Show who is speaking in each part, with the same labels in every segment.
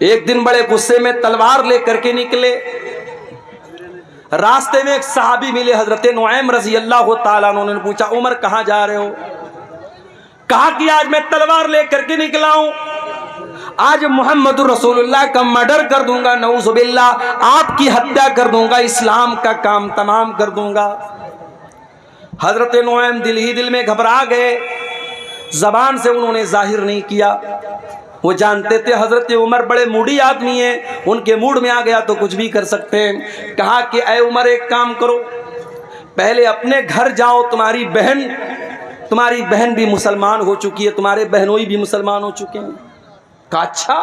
Speaker 1: ایک دن بڑے غصے میں تلوار لے کر کے نکلے. راستے میں ایک صحابی ملے حضرت نعیم رضی اللہ تعالیٰ عنہ. انہوں نے پوچھا عمر کہاں جا رہے ہو؟ کہا کہ آج میں تلوار لے کر کے نکلا ہوں, آج محمد رسول اللہ کا مرڈر کر دوں گا, نعوذ باللہ آپ کی ہتیا کر دوں گا, اسلام کا کام تمام کر دوں گا. حضرت نعیم دل ہی دل میں گھبرا گئے, زبان سے انہوں نے ظاہر نہیں کیا. وہ جانتے تھے حضرت عمر بڑے موڈی آدمی ہیں, ان کے موڈ میں آ گیا تو کچھ بھی کر سکتے ہیں. کہا کہ اے عمر ایک کام کرو, پہلے اپنے گھر جاؤ, تمہاری بہن بھی مسلمان ہو چکی ہے, تمہارے بہنوئی بھی مسلمان ہو چکے ہیں. کہا اچھا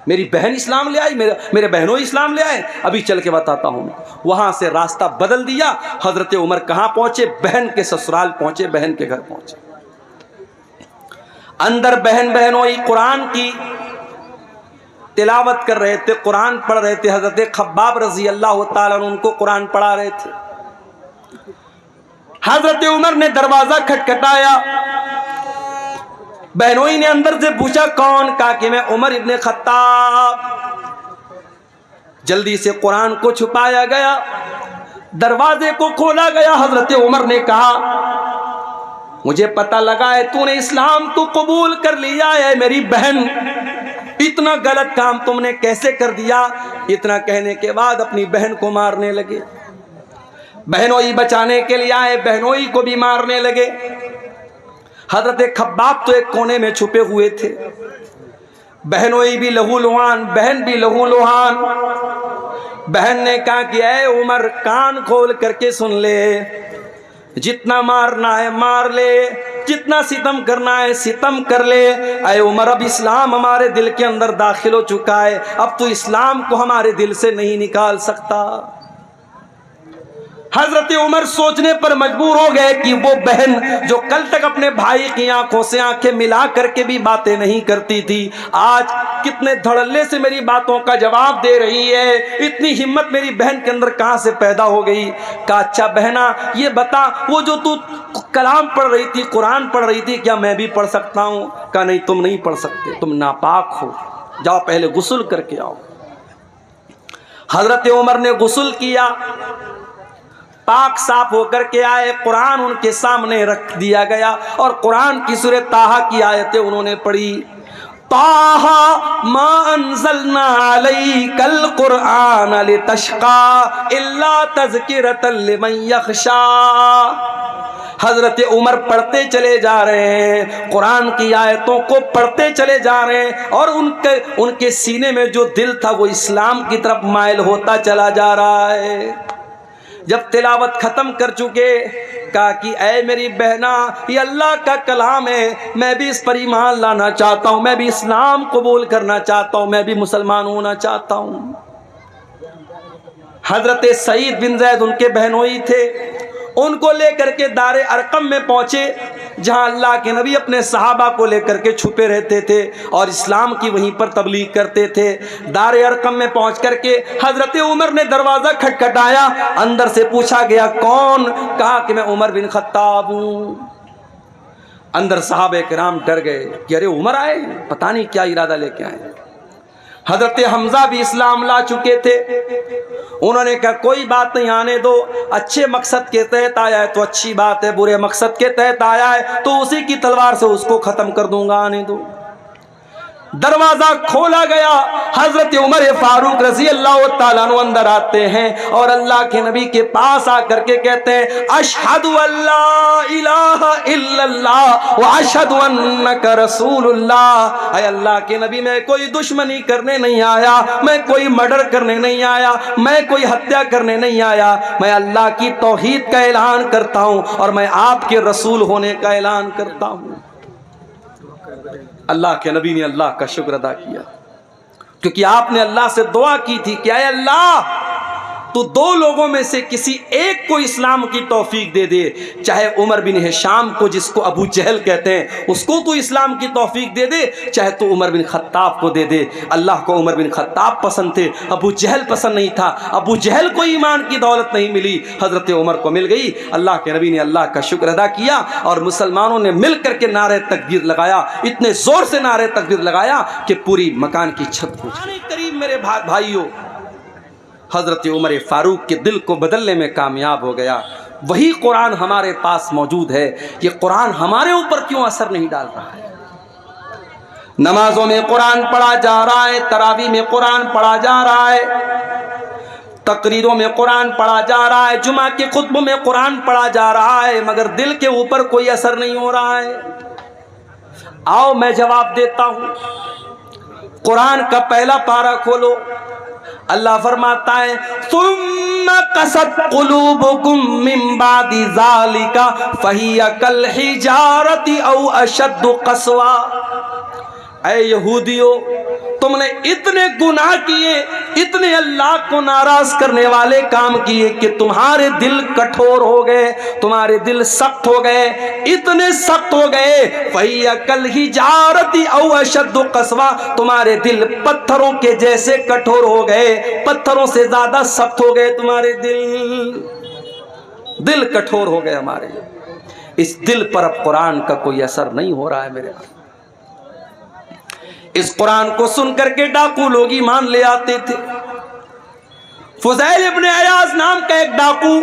Speaker 1: میری بہن اسلام لے آئی, میرے بہنوئی اسلام لے آئے, ابھی چل کے بتاتا ہوں. وہاں سے راستہ بدل دیا. حضرت عمر کہاں پہنچے؟ بہن کے سسرال پہنچے, بہن کے گھر پہنچے. اندر بہنوئی قرآن کی تلاوت کر رہے تھے, قرآن پڑھ رہے تھے. حضرت خباب رضی اللہ تعالیٰ عنہ ان کو قرآن پڑھا رہے تھے. حضرت عمر نے دروازہ کھٹکھٹایا. بہنوئی نے اندر سے پوچھا کون؟ کہا کہ میں عمر ابن خطاب. جلدی سے قرآن کو چھپایا گیا, دروازے کو کھولا گیا. حضرت عمر نے کہا مجھے پتہ لگا ہے تو نے اسلام کو قبول کر لیا ہے میری بہن, اتنا غلط کام تم نے کیسے کر دیا؟ اتنا کہنے کے بعد اپنی بہن کو مارنے لگے. بہنوئی بچانے کے لیے آئے, بہنوئی کو بھی مارنے لگے. حضرت خباب تو ایک کونے میں چھپے ہوئے تھے. بہنوئی بھی لہو لہان, بہن بھی لہو لہان. بہن نے کہا کہ اے عمر کان کھول کر کے سن لے, جتنا مارنا ہے مار لے, جتنا ستم کرنا ہے ستم کر لے. اے عمر اب اسلام ہمارے دل کے اندر داخل ہو چکا ہے, اب تو اسلام کو ہمارے دل سے نہیں نکال سکتا. حضرت عمر سوچنے پر مجبور ہو گئے کہ وہ بہن جو کل تک اپنے بھائی کی آنکھوں سے آنکھیں ملا کر کے بھی باتیں نہیں کرتی تھی, آج کتنے دھڑلے سے میری باتوں کا جواب دے رہی ہے. اتنی ہمت میری بہن کے اندر کہاں سے پیدا ہو گئی؟ کہا اچھا بہنا یہ بتا, وہ جو تو کلام پڑھ رہی تھی, قرآن پڑھ رہی تھی, کیا میں بھی پڑھ سکتا ہوں؟ کہا نہیں تم نہیں پڑھ سکتے, تم ناپاک ہو, جاؤ پہلے غسل کر کے آؤ. حضرت عمر نے غسل کیا, پاک صاف ہو کر کے آئے. قرآن ان کے سامنے رکھ دیا گیا اور قرآن کی سورہ طٰہٰ کی آیتیں انہوں نے پڑھی. طٰہٰ ما انزلنا علیک القرآن لتشقى الا تذکرۃ لمن یخشیٰ. حضرت عمر پڑھتے چلے جا رہے ہیں, قرآن کی آیتوں کو پڑھتے چلے جا رہے ہیں, اور ان کے سینے میں جو دل تھا وہ اسلام کی طرف مائل ہوتا چلا جا رہا ہے. جب تلاوت ختم کر چکے کہا کہ اے میری بہنا یہ اللہ کا کلام ہے, میں بھی اس پر ایمان لانا چاہتا ہوں, میں بھی اسلام قبول کرنا چاہتا ہوں, میں بھی مسلمان ہونا چاہتا ہوں. حضرت سعید بن زید ان کے بہنوئی تھے, ان کو لے کر کے دار ارقم میں پہنچے جہاں اللہ کے نبی اپنے صحابہ کو لے کر کے چھپے رہتے تھے اور اسلام کی وہیں پر تبلیغ کرتے تھے. دار ارقم میں پہنچ کر کے حضرت عمر نے دروازہ کھٹکھٹایا, اندر سے پوچھا گیا کون؟ کہا کہ میں عمر بن خطاب ہوں. اندر صحابہ کرام ڈر گئے کہ ارے عمر آئے, پتہ نہیں کیا ارادہ لے کے آئے. حضرت حمزہ بھی اسلام لا چکے تھے. انہوں نے کہا کوئی بات نہیں, آنے دو, اچھے مقصد کے تحت آیا ہے تو اچھی بات ہے, برے مقصد کے تحت آیا ہے تو اسی کی تلوار سے اس کو ختم کر دوں گا, آنے دو. دروازہ کھولا گیا. حضرت عمر فاروق رضی اللہ تعالیٰ عنہ اندر آتے ہیں اور اللہ کے نبی کے پاس آ کر کے کہتے ہیں اشہد ان لا الہ الا اللہ واشہد انک رسول اللہ. اے اللہ کے نبی میں کوئی دشمنی کرنے نہیں آیا, میں کوئی مرڈر کرنے نہیں آیا, میں کوئی ہتیا کرنے نہیں آیا, میں اللہ کی توحید کا اعلان کرتا ہوں اور میں آپ کے رسول ہونے کا اعلان کرتا ہوں. اللہ کے نبی نے اللہ کا شکر ادا کیا کیونکہ آپ نے اللہ سے دعا کی تھی کہ اے اللہ تو دو لوگوں میں سے کسی ایک کو اسلام کی توفیق دے دے، چاہے عمر بن ہشام کو جس کو ابو جہل کہتے ہیں اس کو تو اسلام کی توفیق دے دے، چاہے تو عمر بن خطاب کو دے دے۔ اللہ کو عمر بن خطاب پسند تھے، ابو جہل پسند نہیں تھا۔ ابو جہل کو ایمان کی دولت نہیں ملی، حضرت عمر کو مل گئی۔ اللہ کے نبی نے اللہ کا شکر ادا کیا اور مسلمانوں نے مل کر کے نعرہ تکبیر لگایا، اتنے زور سے نعرہ تکبیر لگایا کہ پوری مکان کی چھت پھوٹ گئی۔ قریب میرے بھائیوں، حضرت عمر فاروق کے دل کو بدلنے میں کامیاب ہو گیا۔ وہی قرآن ہمارے پاس موجود ہے، یہ قرآن ہمارے اوپر کیوں اثر نہیں ڈال رہا ہے؟ نمازوں میں قرآن پڑھا جا رہا ہے، تراویح میں قرآن پڑھا جا رہا ہے، تقریروں میں قرآن پڑھا جا رہا ہے، جمعہ کے خطبوں میں قرآن پڑھا جا رہا ہے، مگر دل کے اوپر کوئی اثر نہیں ہو رہا ہے۔ آؤ میں جواب دیتا ہوں، قرآن کا پہلا پارہ کھولو، اللہ فرماتا ہے ثم قست قلوبکم من بعد ذالک فہی کالحجارۃ او اشد قسوا۔ اے یہودیو، تم نے اتنے گناہ کیے، اتنے اللہ کو ناراض کرنے والے کام کیے کہ تمہارے دل کٹھور ہو گئے، تمہارے دل سخت ہو گئے، اتنے سخت ہو گئے فَهِيَ كَالْحِجَارَةِ أَوْ أَشَدُّ قَسْوَةً، تمہارے دل پتھروں کے جیسے کٹھور ہو گئے، پتھروں سے زیادہ سخت ہو گئے تمہارے دل کٹھور ہو گئے ہمارے۔ اس دل پر اب قرآن کا کوئی اثر نہیں ہو رہا ہے میرے بھائی۔ اس قرآن کو سن کر کے ڈاکو لوگ ایمان لے آتے تھے۔ فضیل ابن عیاض نام کا ایک ڈاکو،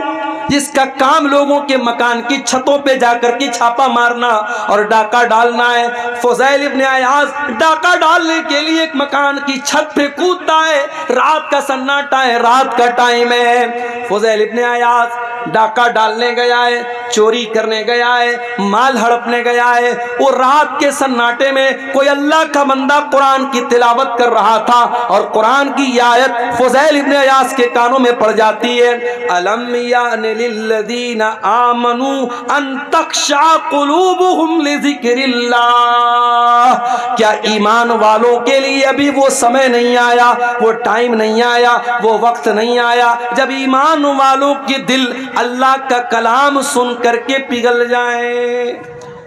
Speaker 1: جس کا کام لوگوں کے مکان کی چھتوں پہ جا کر کے چھاپا مارنا اور ڈاکہ ڈالنا ہے۔ فضیل ابن عیاض ڈاکہ ڈالنے کے لیے ایک مکان کی چھت پہ کودتا ہے، رات کا سناٹا ہے، رات کا ٹائم ہے، فضیل ابن عیاض ڈاکہ ڈالنے گیا ہے، چوری کرنے گیا ہے، مال ہڑپنے گیا ہے۔ وہ رات کے سناٹے میں کوئی اللہ کا بندہ قرآن کی تلاوت کر رہا تھا اور قرآن کی یہ آیت فضیل ابن عیاض کے کانوں میں پڑ جاتی ہے، الم یان للذین آمنوا ان تخشع قلوبہم لذکر اللہ، کیا ایمان والوں کے لیے ابھی وہ سمے نہیں آیا، وہ ٹائم نہیں آیا، وہ وقت نہیں آیا جب ایمان والوں کے دل اللہ کا کلام سن کر کے پگھل جائیں؟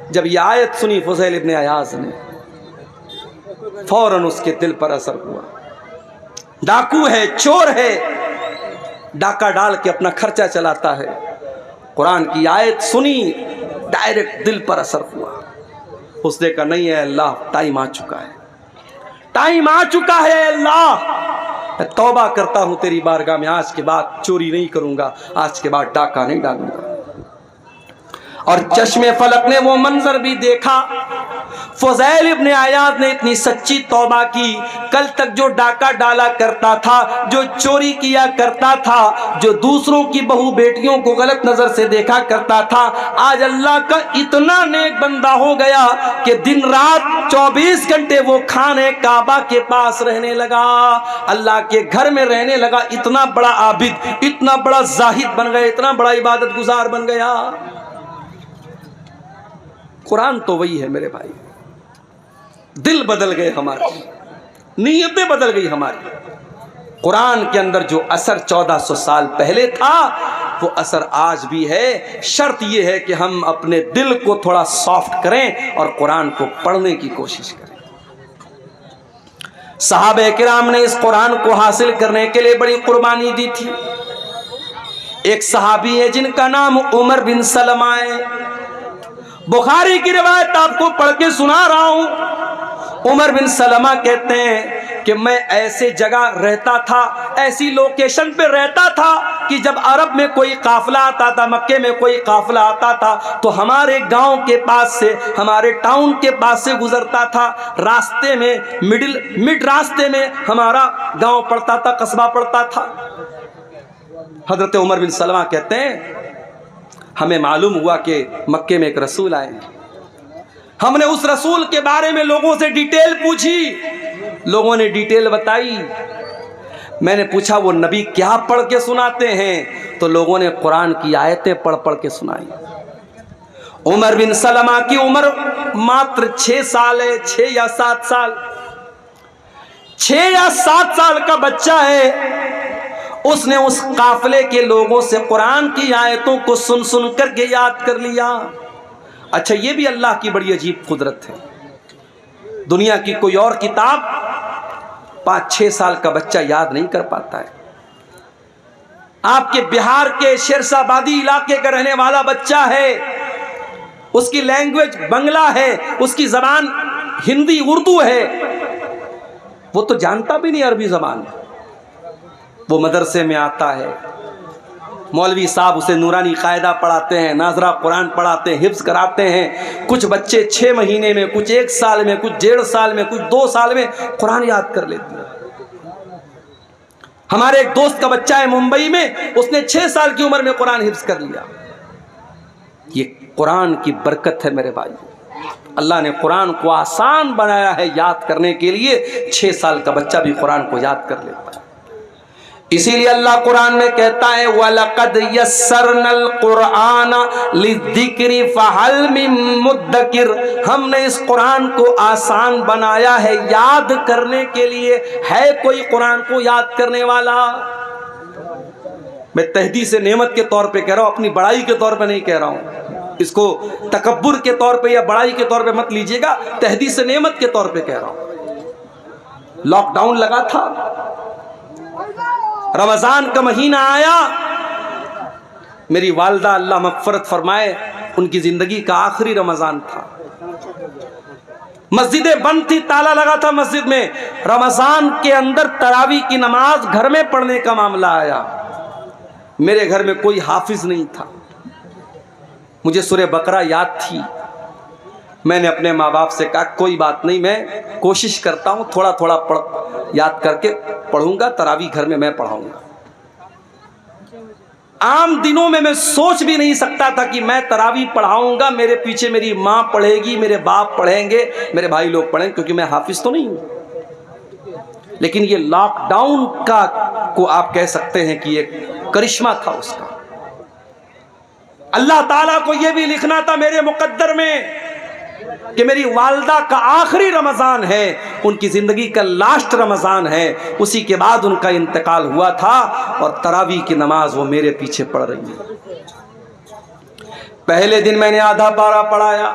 Speaker 1: جب یہ آیت سنی فضیل ابن عیاض نے، فوراً اس کے دل پر اثر ہوا۔ ڈاکو ہے، چور ہے، ڈاکہ ڈال کے اپنا خرچہ چلاتا ہے، قرآن کی آیت سنی، ڈائریکٹ دل پر اثر ہوا۔ اس نے کہا نہیں ہے اللہ، ٹائم آ چکا ہے، ٹائم آ چکا ہے اللہ، میں توبہ کرتا ہوں تیری بارگاہ میں، آج کے بعد چوری نہیں کروں گا، آج کے بعد ڈاکہ نہیں ڈالوں گا۔ اور چشم فلک نے وہ منظر بھی دیکھا، فضیل ابن عیاض نے اتنی سچی توبہ کی، کل تک جو ڈاکہ ڈالا کرتا تھا، جو چوری کیا کرتا تھا، جو دوسروں کی بہو بیٹیوں کو غلط نظر سے دیکھا کرتا تھا، آج اللہ کا اتنا نیک بندہ ہو گیا کہ دن رات 24 گھنٹے وہ خانے کعبہ کے پاس رہنے لگا، اللہ کے گھر میں رہنے لگا، اتنا بڑا عابد، اتنا بڑا زاہد بن گیا، اتنا بڑا عبادت گزار بن گیا۔ قرآن تو وہی ہے میرے بھائی، دل بدل گئے ہمارے، نیتیں بدل گئی ہماری۔ قرآن کے اندر جو اثر 1400 سال پہلے تھا وہ اثر آج بھی ہے، شرط یہ ہے کہ ہم اپنے دل کو تھوڑا سافٹ کریں اور قرآن کو پڑھنے کی کوشش کریں۔ صحابہ کرام نے اس قرآن کو حاصل کرنے کے لیے بڑی قربانی دی تھی۔ ایک صحابی ہے جن کا نام عمر بن سلمہ ہے، بخاری کی روایت آپ کو پڑھ کے سنا رہا ہوں۔ عمر بن سلمہ کہتے ہیں کہ میں ایسے جگہ رہتا تھا، ایسی لوکیشن پہ رہتا تھا کہ جب عرب میں کوئی قافلہ آتا تھا، مکے میں کوئی قافلہ آتا تھا تو ہمارے گاؤں کے پاس سے، ہمارے ٹاؤن کے پاس سے گزرتا تھا، راستے میں مڈ راستے میں ہمارا گاؤں پڑتا تھا، قصبہ پڑتا تھا۔ حضرت عمر بن سلمہ کہتے ہیں ہمیں معلوم ہوا کہ مکے میں ایک رسول آئے، ہم نے اس رسول کے بارے میں لوگوں سے ڈیٹیل پوچھی، لوگوں نے ڈیٹیل بتائی، میں نے پوچھا وہ نبی کیا پڑھ کے سناتے ہیں، تو لوگوں نے قرآن کی آیتیں پڑھ کے سنائی۔ عمر بن سلمہ کی عمر ماتر 6 سال ہے، 6 یا 7 سال، 6 یا 7 سال کا بچہ ہے۔ اس نے اس قافلے کے لوگوں سے قرآن کی آیتوں کو سن سن کر کے یاد کر لیا۔ اچھا، یہ بھی اللہ کی بڑی عجیب قدرت ہے۔ دنیا کی کوئی اور کتاب 5-6 سال کا بچہ یاد نہیں کر پاتا ہے۔ آپ کے بہار کے شیرشاہ آبادی علاقے کا رہنے والا بچہ ہے، اس کی لینگویج بنگلہ ہے، اس کی زبان ہندی اردو ہے، وہ تو جانتا بھی نہیں عربی زبان۔ وہ مدرسے میں آتا ہے، مولوی صاحب اسے نورانی قاعدہ پڑھاتے ہیں، ناظرہ قرآن پڑھاتے ہیں، حفظ کراتے ہیں۔ کچھ بچے 6 مہینے میں، کچھ 1 سال میں، کچھ 1.5 سال میں، کچھ 2 سال میں قرآن یاد کر لیتے ہیں۔ ہمارے ایک دوست کا بچہ ہے ممبئی میں، اس نے 6 سال کی عمر میں قرآن حفظ کر لیا۔ یہ قرآن کی برکت ہے میرے بھائی۔ اللہ نے قرآن کو آسان بنایا ہے یاد کرنے کے لیے، 6 سال کا بچہ بھی قرآن کو یاد کر لیتا ہے۔ اسی لیے اللہ قرآن میں کہتا ہے وَلَقَدْ يَسَّرْنَا الْقُرْآنَ لِلذِّكْرِ فَهَلْ مِن مُدَّكِرٍ، ہم نے اس قرآن کو آسان بنایا ہے یاد کرنے کے لیے، ہے کوئی قرآن کو یاد کرنے والا؟ میں تحدیث نعمت کے طور پہ کہہ رہا ہوں، اپنی بڑائی کے طور پہ نہیں کہہ رہا ہوں۔ اس کو تکبر کے طور پہ یا بڑائی کے طور پہ مت لیجیے گا، تحدیث نعمت کے طور پہ کہہ رہا ہوں۔ لاک ڈاؤن لگا تھا، رمضان کا مہینہ آیا، میری والدہ اللہ مغفرت فرمائے، ان کی زندگی کا آخری رمضان تھا، مسجدیں بند تھی، تالا لگا تھا مسجد میں۔ رمضان کے اندر تراویح کی نماز گھر میں پڑھنے کا معاملہ آیا۔ میرے گھر میں کوئی حافظ نہیں تھا، مجھے سورہ بقرہ یاد تھی۔ میں نے اپنے ماں باپ سے کہا کوئی بات نہیں، میں کوشش کرتا ہوں، تھوڑا تھوڑا یاد کر کے پڑھوں گا، تراویح گھر میں پڑھاؤں گا۔ عام دنوں میں سوچ بھی نہیں سکتا تھا کہ میں تراویح پڑھاؤں گا، میرے پیچھے میری ماں پڑھے گی، میرے باپ پڑھیں گے، میرے بھائی لوگ پڑھیں گے، کیونکہ میں حافظ تو نہیں ہوں۔ لیکن یہ لاک ڈاؤن کا کو آپ کہہ سکتے ہیں کہ ایک کرشمہ تھا اس کا۔ اللہ تعالیٰ کو یہ بھی لکھنا تھا میرے مقدر میں کہ میری والدہ کا آخری رمضان ہے، ان کی زندگی کا لاسٹ رمضان ہے، اسی کے بعد ان کا انتقال ہوا تھا، اور تراویح کی نماز وہ میرے پیچھے پڑھ رہی ہے۔ پہلے دن میں نے آدھا پارہ پڑھایا،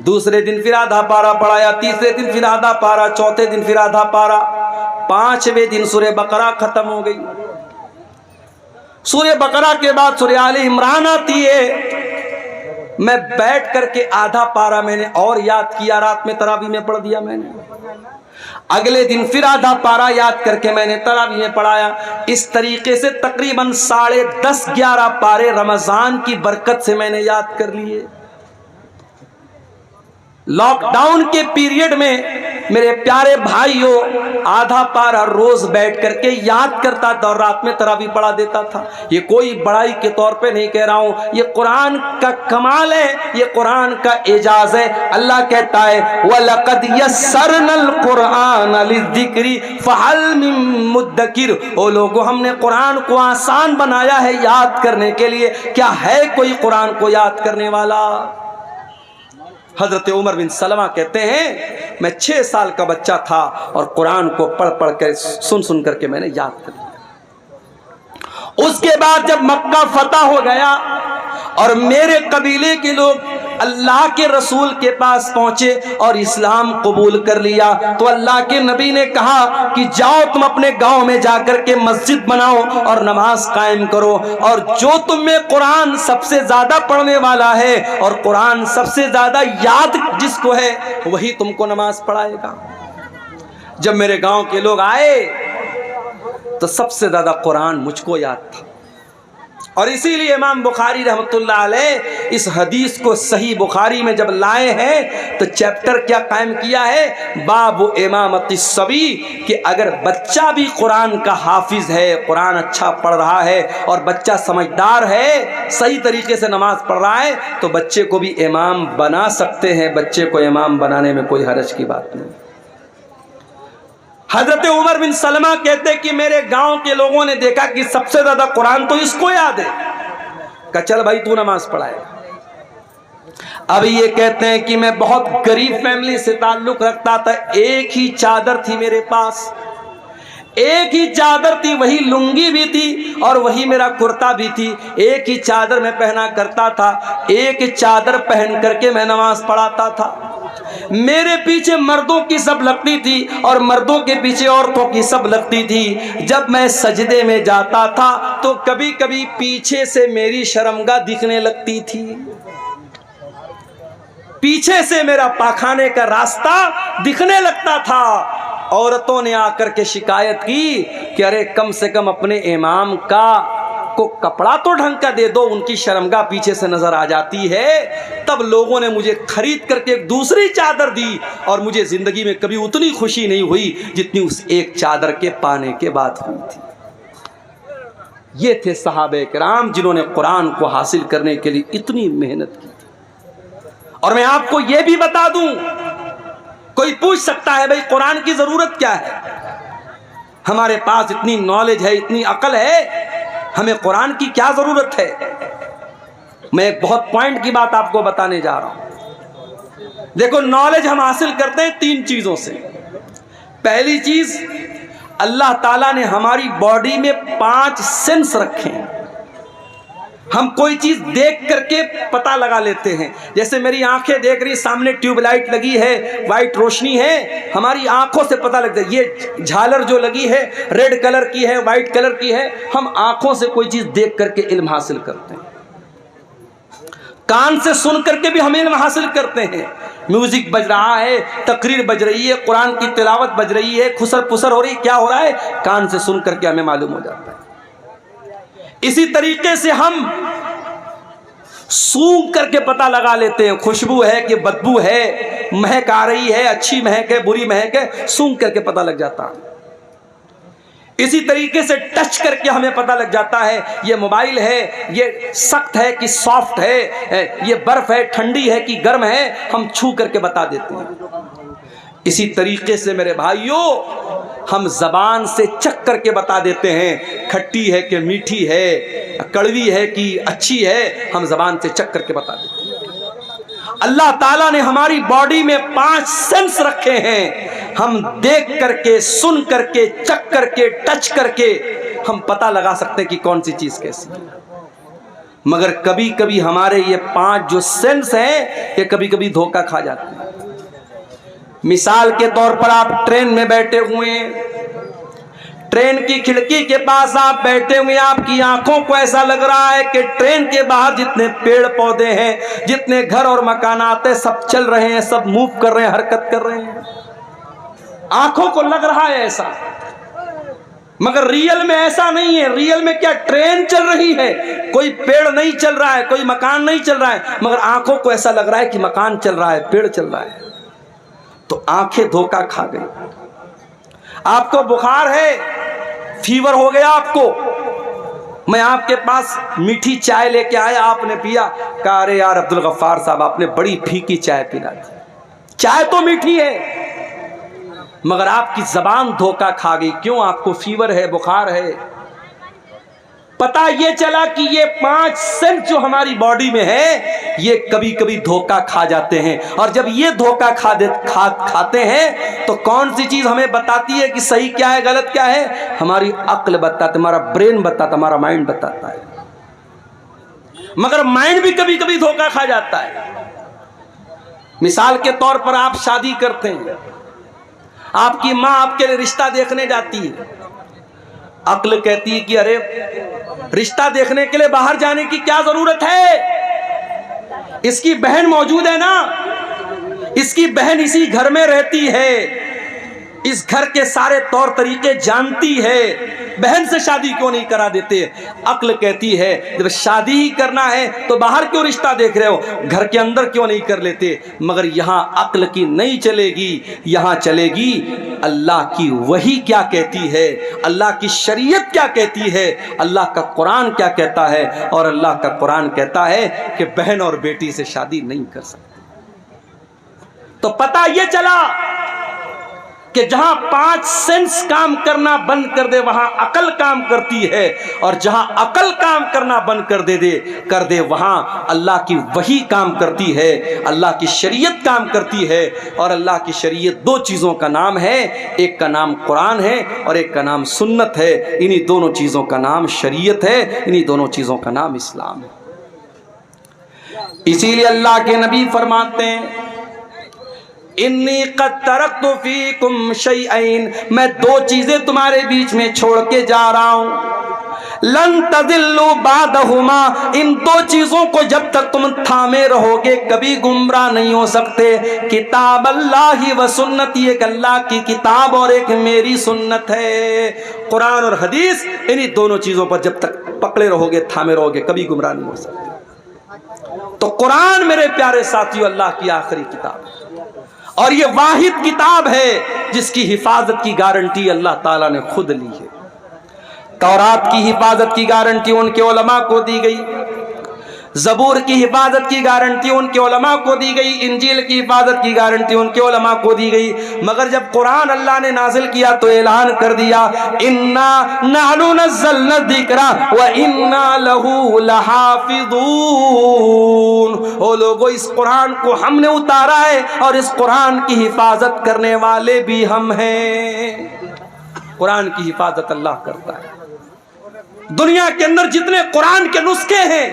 Speaker 1: دوسرے دن پھر آدھا پارہ پڑھایا، تیسرے دن پھر آدھا پارہ، چوتھے دن پھر آدھا پارہ، 5ویں دن سورہ بقرہ ختم ہو گئی۔ سورہ بقرہ کے بعد سورہ آل عمران آتی ہے، میں بیٹھ کر کے آدھا پارہ میں نے اور یاد کیا، رات میں تراویح میں پڑھ دیا میں نے۔ اگلے دن پھر آدھا پارہ یاد کر کے میں نے تراویح میں پڑھایا۔ اس طریقے سے تقریباً 10:30-11 پارے رمضان کی برکت سے میں نے یاد کر لیے۔ لاک ڈاؤن کے پیریڈ میں میرے پیارے بھائیوں، آدھا پارہ روز بیٹھ کر کے یاد کرتا تھا اور رات میں تراویح پڑھا دیتا تھا۔ یہ کوئی بڑائی کے طور پہ نہیں کہہ رہا ہوں، یہ قرآن کا کمال ہے، یہ قرآن کا اعجاز ہے۔ اللہ کہتا ہے وَلَقَدْ يَسَّرْنَا الْقُرْآنَ لِلذِّكْرِ فَهَلْ مِن مُدَّكِرٍ، او لوگوں ہم نے قرآن کو آسان بنایا ہے یاد کرنے کے لیے، کیا ہے کوئی قرآن کو یاد کرنے والا؟ حضرت عمر بن سلمہ کہتے ہیں میں 6 سال کا بچہ تھا اور قرآن کو پڑھ پڑھ کر سن کر کے میں نے یاد کر لیا۔ اس کے بعد جب مکہ فتح ہو گیا اور میرے قبیلے کے لوگ اللہ کے رسول کے پاس پہنچے اور اسلام قبول کر لیا، تو اللہ کے نبی نے کہا کہ جاؤ تم اپنے گاؤں میں جا کر کے مسجد بناؤ اور نماز قائم کرو، اور جو تم میں قرآن سب سے زیادہ پڑھنے والا ہے اور قرآن سب سے زیادہ یاد جس کو ہے وہی تم کو نماز پڑھائے گا۔ جب میرے گاؤں کے لوگ آئے تو سب سے زیادہ قرآن مجھ کو یاد تھا، اور اسی لیے امام بخاری رحمۃ اللہ علیہ اس حدیث کو صحیح بخاری میں جب لائے ہیں تو چیپٹر کیا قائم کیا ہے، باب امامت الصبی، کہ اگر بچہ بھی قرآن کا حافظ ہے، قرآن اچھا پڑھ رہا ہے اور بچہ سمجھدار ہے، صحیح طریقے سے نماز پڑھ رہا ہے، تو بچے کو بھی امام بنا سکتے ہیں، بچے کو امام بنانے میں کوئی حرج کی بات نہیں۔ حضرت عمر بن سلمہ کہتے کہ میرے گاؤں کے لوگوں نے دیکھا کہ سب سے زیادہ قرآن تو اس کو یاد ہے، کہا چل بھائی تو نماز پڑھائے گا۔ اب یہ کہتے ہیں کہ میں بہت غریب فیملی سے تعلق رکھتا تھا، ایک ہی چادر تھی میرے پاس، ایک ہی چادر تھی، وہی لنگی بھی تھی اور وہی میرا کرتا بھی تھی، ایک ہی چادر میں پہنا کرتا تھا، ایک چادر پہن کر کے میں نماز پڑھاتا تھا۔ میرے پیچھے مردوں کی سب لگتی تھی اور مردوں کے پیچھے عورتوں کی سب لگتی تھی۔ جب میں سجدے میں جاتا تھا تو کبھی کبھی پیچھے سے میری شرمگاہ دکھنے لگتی تھی، پیچھے سے میرا پاخانے کا راستہ دکھنے لگتا تھا۔ عورتوں نے آ کر کے شکایت کی کہ ارے کم سے کم اپنے امام کو کپڑا تو ڈھنگ کا دے دو، ان کی شرمگاہ پیچھے سے نظر آ جاتی ہے۔ تب لوگوں نے مجھے خرید کر کے ایک دوسری چادر دی اور مجھے زندگی میں کبھی اتنی خوشی نہیں ہوئی جتنی اس ایک چادر کے پانے کے بعد ہوئی تھی۔ یہ تھے صحابہ کرام جنہوں نے قرآن کو حاصل کرنے کے لیے اتنی محنت کی تھی۔ اور میں آپ کو یہ بھی بتا دوں، کوئی پوچھ سکتا ہے بھئی قرآن کی ضرورت کیا ہے؟ ہمارے پاس اتنی نالج ہے، اتنی عقل ہے، ہمیں قرآن کی کیا ضرورت ہے؟ میں ایک بہت پوائنٹ کی بات آپ کو بتانے جا رہا ہوں۔ دیکھو، نالج ہم حاصل کرتے ہیں 3 چیزوں سے۔ پہلی چیز، اللہ تعالیٰ نے ہماری باڈی میں 5 سینس رکھے ہیں۔ ہم کوئی چیز دیکھ کر کے پتہ لگا لیتے ہیں۔ جیسے میری آنکھیں دیکھ رہی، سامنے ٹیوب لائٹ لگی ہے، وائٹ روشنی ہے، ہماری آنکھوں سے پتہ لگتا ہے یہ جھالر جو لگی ہے ریڈ کلر کی ہے، وائٹ کلر کی ہے۔ ہم آنکھوں سے کوئی چیز دیکھ کر کے علم حاصل کرتے ہیں، کان سے سن کر کے بھی ہم علم حاصل کرتے ہیں۔ میوزک بج رہا ہے، تقریر بج رہی ہے، قرآن کی تلاوت بج رہی ہے، خسر پسر ہو رہی، کیا ہو رہا ہے؟ کان سے سن کر کے ہمیں معلوم ہو جاتا ہے۔ اسی طریقے سے ہم سونگھ کر کے پتہ لگا لیتے ہیں، خوشبو ہے کہ بدبو ہے، مہک آ رہی ہے، اچھی مہک ہے، بری مہک ہے، سونگھ کر کے پتہ لگ جاتا ہے۔ اسی طریقے سے ٹچ کر کے ہمیں پتہ لگ جاتا ہے یہ موبائل ہے، یہ سخت ہے کہ سافٹ ہے، یہ برف ہے، ٹھنڈی ہے کہ گرم ہے، ہم چھو کر کے بتا دیتے ہیں۔ اسی طریقے سے میرے بھائیوں، ہم زبان سے چکھ کر کے بتا دیتے ہیں کھٹی ہے کہ میٹھی ہے، کڑوی ہے کہ اچھی ہے، ہم زبان سے چکھ کر کے بتا دیتے ہیں۔ اللہ تعالیٰ نے ہماری باڈی میں 5 سینس رکھے ہیں۔ ہم دیکھ کر کے، سن کر کے، چکھ کر کے، ٹچ کر کے ہم پتہ لگا سکتے کہ کون سی چیز کیسی ہے۔ مگر کبھی کبھی ہمارے یہ 5 جو سینس ہیں یہ کبھی کبھی دھوکہ کھا جاتے ہیں۔ مثال کے طور پر آپ ٹرین میں بیٹھے ہوئے ہیں، ٹرین کی کھڑکی کے پاس آپ بیٹھے ہوئے، آپ کی آنکھوں کو ایسا لگ رہا ہے کہ ٹرین کے باہر جتنے پیڑ پودے ہیں، جتنے گھر اور مکانات ہیں، سب چل رہے ہیں، سب موو کر رہے ہیں، حرکت کر رہے ہیں۔ آنکھوں کو لگ رہا ہے ایسا، مگر ریئل میں ایسا نہیں ہے۔ ریئل میں کیا؟ ٹرین چل رہی ہے، کوئی پیڑ نہیں چل رہا ہے، کوئی مکان نہیں چل رہا ہے، مگر آنکھوں کو ایسا لگ رہا ہے کہ مکان چل رہا ہے، پیڑ چل رہا ہے۔ تو آنکھیں دھوکہ کھا گئی۔ آپ کو بخار ہے، فیور ہو گیا آپ کو، میں آپ کے پاس میٹھی چائے لے کے آیا، آپ نے پیا، کہا ارے یار عبدالغفار صاحب آپ نے بڑی پھیکی چائے پلا دی۔ چائے تو میٹھی ہے مگر آپ کی زبان دھوکہ کھا گئی۔ کیوں؟ آپ کو فیور ہے، بخار ہے۔ پتہ یہ چلا کہ یہ 5 سینس جو ہماری باڈی میں ہے یہ کبھی کبھی دھوکہ کھا جاتے ہیں، اور جب یہ دھوکہ کھاتے ہیں تو کون سی چیز ہمیں بتاتی ہے کہ صحیح کیا ہے، غلط کیا ہے؟ ہماری عقل بتاتا ہے، ہمارا برین بتاتا ہے، ہمارا مائنڈ بتاتا ہے۔ مگر مائنڈ بھی کبھی کبھی دھوکہ کھا جاتا ہے۔ مثال کے طور پر آپ شادی کرتے ہیں، آپ کی ماں آپ کے لیے رشتہ دیکھنے جاتی ہے، عقل کہتی ہے کہ ارے رشتہ دیکھنے کے لیے باہر جانے کی کیا ضرورت ہے، اس کی بہن موجود ہے نا، اس کی بہن اسی گھر میں رہتی ہے، اس گھر کے سارے طور طریقے جانتی ہے، بہن سے شادی کیوں نہیں کرا دیتے؟ عقل کہتی ہے جب شادی ہی کرنا ہے تو باہر کیوں رشتہ دیکھ رہے ہو، گھر کے اندر کیوں نہیں کر لیتے؟ مگر یہاں عقل کی نہیں چلے گی، یہاں چلے گی اللہ کی وحی کیا کہتی ہے، اللہ کی شریعت کیا کہتی ہے، اللہ کا قرآن کیا کہتا ہے۔ اور اللہ کا قرآن کہتا ہے کہ بہن اور بیٹی سے شادی نہیں کر سکتے۔ تو پتہ یہ چلا کہ جہاں 5 سینس کام کرنا بند کر دے وہاں عقل کام کرتی ہے، اور جہاں عقل کام کرنا بند کر دے وہاں اللہ کی وحی کام کرتی ہے، اللہ کی شریعت کام کرتی ہے۔ اور اللہ کی شریعت 2 چیزوں کا نام ہے، ایک کا نام قرآن ہے اور ایک کا نام سنت ہے۔ انہی دونوں چیزوں کا نام شریعت ہے، انہی دونوں چیزوں کا نام اسلام ہے۔ اسی لیے اللہ کے نبی فرماتے ہیں انی قد ترکت فیکم شیئین، میں 2 چیزیں تمہارے بیچ میں چھوڑ کے جا رہا ہوں، لن تضلوا بعدہما، ان 2 چیزوں کو جب تک تم تھامے رہو گے کبھی گمراہ نہیں ہو سکتے، کتاب اللہ و سنت، ایک اللہ کی کتاب اور ایک میری سنت ہے۔ قرآن اور حدیث، انہی دونوں چیزوں پر جب تک پکڑے رہو گے، تھامے رہو گے، کبھی گمراہ نہیں ہو سکتے۔ تو قرآن میرے پیارے ساتھیو اللہ کی آخری کتاب ہے، اور یہ واحد کتاب ہے جس کی حفاظت کی گارنٹی اللہ تعالیٰ نے خود لی ہے۔ تورات کی حفاظت کی گارنٹی ان کے علماء کو دی گئی، زبور کی حفاظت کی گارنٹی ان کے علماء کو دی گئی، انجیل کی حفاظت کی گارنٹی ان کے علماء کو دی گئی، مگر جب قرآن اللہ نے نازل کیا تو اعلان کر دیا انا نحن نزلنا الذکر وانا لہ لحافظون، او لوگو اس قرآن کو ہم نے اتارا ہے اور اس قرآن کی حفاظت کرنے والے بھی ہم ہیں۔ قرآن کی حفاظت اللہ کرتا ہے۔ دنیا کے اندر جتنے قرآن کے نسخے ہیں،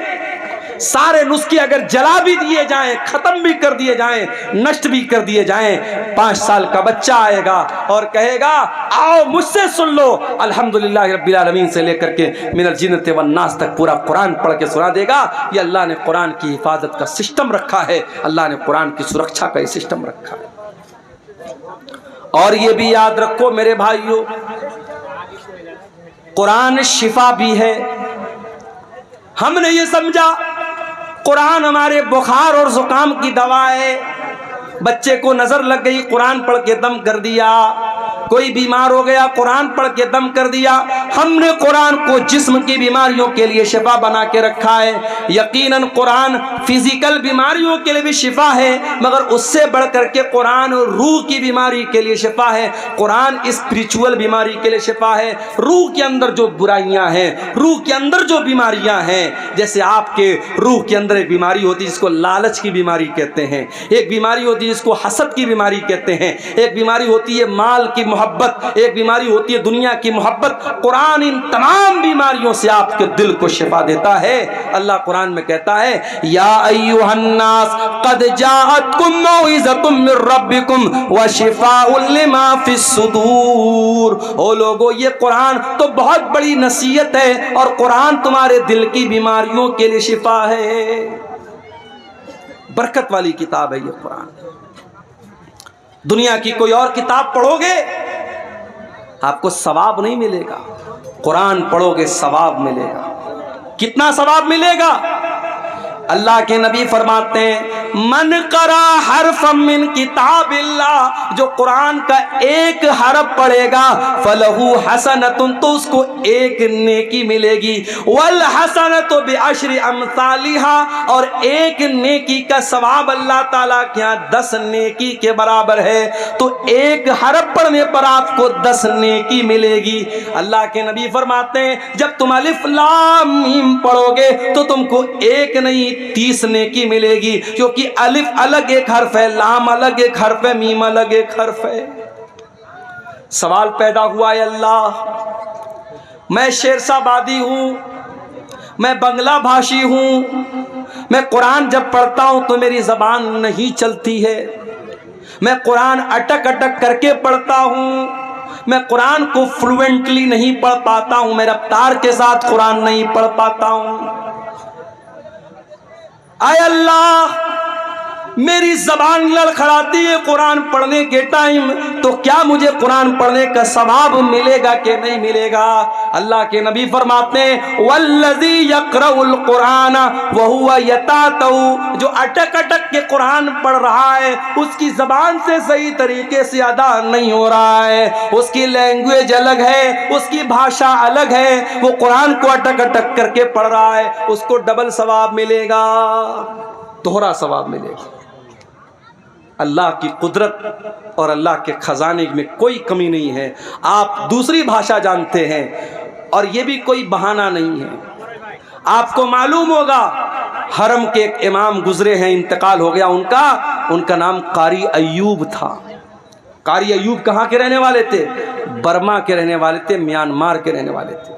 Speaker 1: سارے نسخے اگر جلا بھی دیے جائیں، ختم بھی کر دیے جائیں، نشٹ بھی کر دیے جائیں، 5 سال کا بچہ آئے گا اور کہے گا آؤ مجھ سے سن لو، الحمدللہ رب العالمین سے لے کر کے من الجنۃ والناس تک پورا قرآن پڑھ کے سنا دے گا۔ یہ اللہ نے قرآن کی حفاظت کا سسٹم رکھا ہے، اللہ نے قرآن کی سرکشا کا یہ سسٹم رکھا ہے۔ اور یہ بھی یاد رکھو میرے بھائیو، قرآن شفا بھی ہے۔ ہم نے یہ سمجھا قرآن ہمارے بخار اور زکام کی دوا ہے، بچے کو نظر لگ گئی قرآن پڑھ کے دم کر دیا، کوئی بیمار ہو گیا قرآن پڑھ کے دم کر دیا۔ ہم نے قرآن کو جسم کی بیماریوں کے لیے شفا بنا کے رکھا ہے۔ یقیناً قرآن فزیکل بیماریوں کے لیے بھی شفا ہے، مگر اس سے بڑھ کر کے قرآن روح کی بیماری کے لیے شفا ہے، قرآن اسپریچول بیماری کے لیے شفا ہے۔ روح کے اندر جو برائیاں ہیں، روح کے اندر جو بیماریاں ہیں، جیسے آپ کے روح کے اندر ایک بیماری ہوتی ہے جس کو لالچ کی بیماری کہتے ہیں، ایک بیماری ہوتی ہے جس کو حسد کی بیماری کہتے ہیں، ایک بیماری ہوتی ہے مال کی محبت، ایک بیماری ہوتی ہے دنیا کی محبت۔ قرآن ان تمام بیماریوں سے آپ کے دل کو شفا دیتا ہے۔ اللہ قرآن میں کہتا ہے یا ایھا الناس قد جاءتکم موعظۃ من ربکم وشفاء لما فی الصدور، او لوگو یہ قرآن تو بہت بڑی نصیحت ہے اور قرآن تمہارے دل کی بیماریوں کے لیے شفا ہے۔ برکت والی کتاب ہے یہ قرآن۔ دنیا کی کوئی اور کتاب پڑھو گے آپ کو ثواب نہیں ملے گا، قرآن پڑھو گے ثواب ملے گا۔ کتنا ثواب ملے گا؟ اللہ کے نبی فرماتے ہیں من قرأ حرفا من کتاب اللہ، جو قرآن کا ایک حرف پڑھے گا فلہ حسنۃ، تو اس کو ایک نیکی ملے گی، والحسنۃ بعشر امثالها، اور ایک نیکی کا ثواب اللہ تعالیٰ کے یہاں 10 نیکی کے برابر ہے۔ تو ایک حرف پڑھنے پر آپ کو 10 نیکی ملے گی۔ اللہ کے نبی فرماتے ہیں جب تم الف لام میم پڑھو گے تو تم کو ایک نہیں 30 نیکی ملے گی، کیونکہ الف الگ ایک حرف ہے، لام الگ ایک حرف ہے، میم الگ ایک حرف ہے۔ سوال پیدا ہوا ہے اللہ، میں شیرشاہ آبادی ہوں، میں بنگلہ بھاشی ہوں، میں قرآن جب پڑھتا ہوں تو میری زبان نہیں چلتی ہے، میں قرآن اٹک اٹک کر کے پڑھتا ہوں، میں قرآن کو فلوئنٹلی نہیں پڑھ پاتا ہوں، میں رفتار کے ساتھ قرآن نہیں پڑھ پاتا ہوں۔ اے اللہ میری زبان لڑکھڑاتی ہے قرآن پڑھنے کے ٹائم، تو کیا مجھے قرآن پڑھنے کا ثواب ملے گا کہ نہیں ملے گا؟ اللہ کے نبی فرماتے ہیں والذی یقرأ القرآن وہو یتاتع، جو اٹک اٹک کے قرآن پڑھ رہا ہے اس کی زبان سے صحیح طریقے سے ادا نہیں ہو رہا ہے، اس کی لینگویج الگ ہے، اس کی بھاشا الگ ہے، وہ قرآن کو اٹک اٹک کر کے پڑھ رہا ہے، اس کو ڈبل ثواب ملے گا، دوہرا ثواب ملے گا۔ اللہ کی قدرت اور اللہ کے خزانے میں کوئی کمی نہیں ہے. آپ دوسری بھاشا جانتے ہیں اور یہ بھی کوئی بہانہ نہیں ہے. آپ کو معلوم ہوگا حرم کے ایک امام گزرے ہیں، انتقال ہو گیا ان کا نام قاری ایوب تھا. قاری ایوب کہاں کے رہنے والے تھے؟ برما کے رہنے والے تھے، میانمار کے رہنے والے تھے.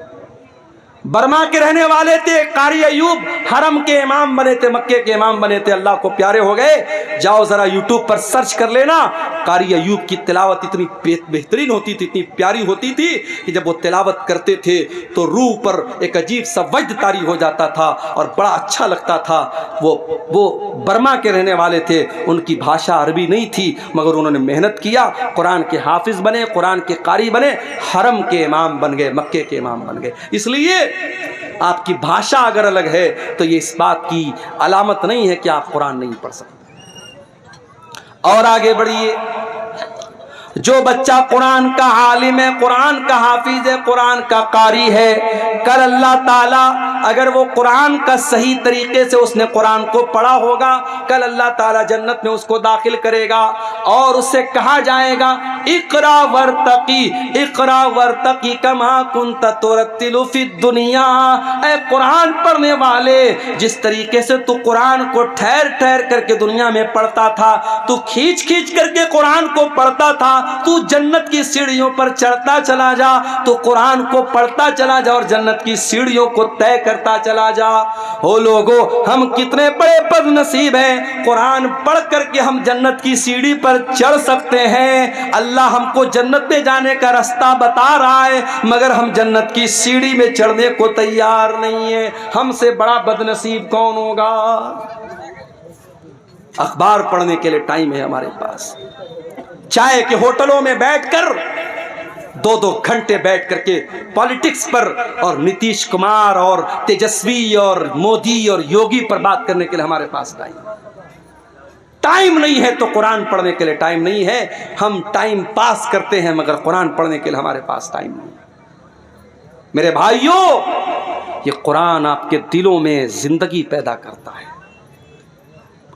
Speaker 1: برما کے رہنے والے تھے قاری ایوب، حرم کے امام بنے تھے، مکے کے امام بنے تھے، اللہ کو پیارے ہو گئے. جاؤ ذرا یوٹیوب پر سرچ کر لینا. قاری ایوب کی تلاوت اتنی بہترین ہوتی تھی، اتنی پیاری ہوتی تھی کہ جب وہ تلاوت کرتے تھے تو روح پر ایک عجیب سا وجد طاری ہو جاتا تھا اور بڑا اچھا لگتا تھا. وہ برما کے رہنے والے تھے، ان کی بھاشا عربی نہیں تھی، مگر انہوں نے محنت کیا، قرآن کے حافظ بنے، قرآن کے قاری بنے، حرم کے امام بن گئے، مکے کے امام بن گئے. اس لیے آپ کی بھاشا اگر الگ ہے تو یہ اس بات کی علامت نہیں ہے کہ آپ قرآن نہیں پڑھ سکتے. اور آگے بڑھیے. جو بچہ قرآن کا عالم ہے، قرآن کا حافظ ہے، قرآن کا قاری ہے، کل اللہ تعالیٰ اگر وہ قرآن کا صحیح طریقے سے اس نے قرآن کو پڑھا ہوگا، کل اللہ تعالیٰ جنت میں اس کو داخل کرے گا اور اس سے کہا جائے گا اقرا ورتقی، اقرا ورتقی کما کنت ترتل فی الدنیا. اے قرآن پڑھنے والے، جس طریقے سے تو قرآن کو ٹھہر ٹھہر کر کے دنیا میں پڑھتا تھا، تو کھینچ کھینچ کر کے قرآن کو پڑھتا تھا، تو جنت کی سیڑھیوں پر چڑھتا چلا جا، تو قرآن کو پڑھتا چلا جا اور جنت کی سیڑھیوں کو طے کرتا چلا جا. او لوگو، ہم کتنے بڑے بد نصیب ہیں، قرآن پڑھ کر کے ہم جنت کی سیڑھی پر چڑھ سکتے ہیں. اللہ ہم کو جنت میں جانے کا راستہ بتا رہا ہے، مگر ہم جنت کی سیڑھی میں چڑھنے کو تیار نہیں ہیں. ہم سے بڑا بد نصیب کون ہوگا؟ اخبار پڑھنے کے لیے ٹائم ہے ہمارے پاس. چائے کے ہوٹلوں میں بیٹھ کر 2-2 گھنٹے بیٹھ کر کے پالیٹکس پر اور نتیش کمار اور تیجسوی اور مودی اور یوگی پر بات کرنے کے لیے ہمارے پاس ٹائم نہیں ہے. تو قرآن پڑھنے کے لیے ٹائم نہیں ہے. ہم ٹائم پاس کرتے ہیں مگر قرآن پڑھنے کے لیے ہمارے پاس ٹائم نہیں ہے. میرے بھائیوں، یہ قرآن آپ کے دلوں میں زندگی پیدا کرتا ہے.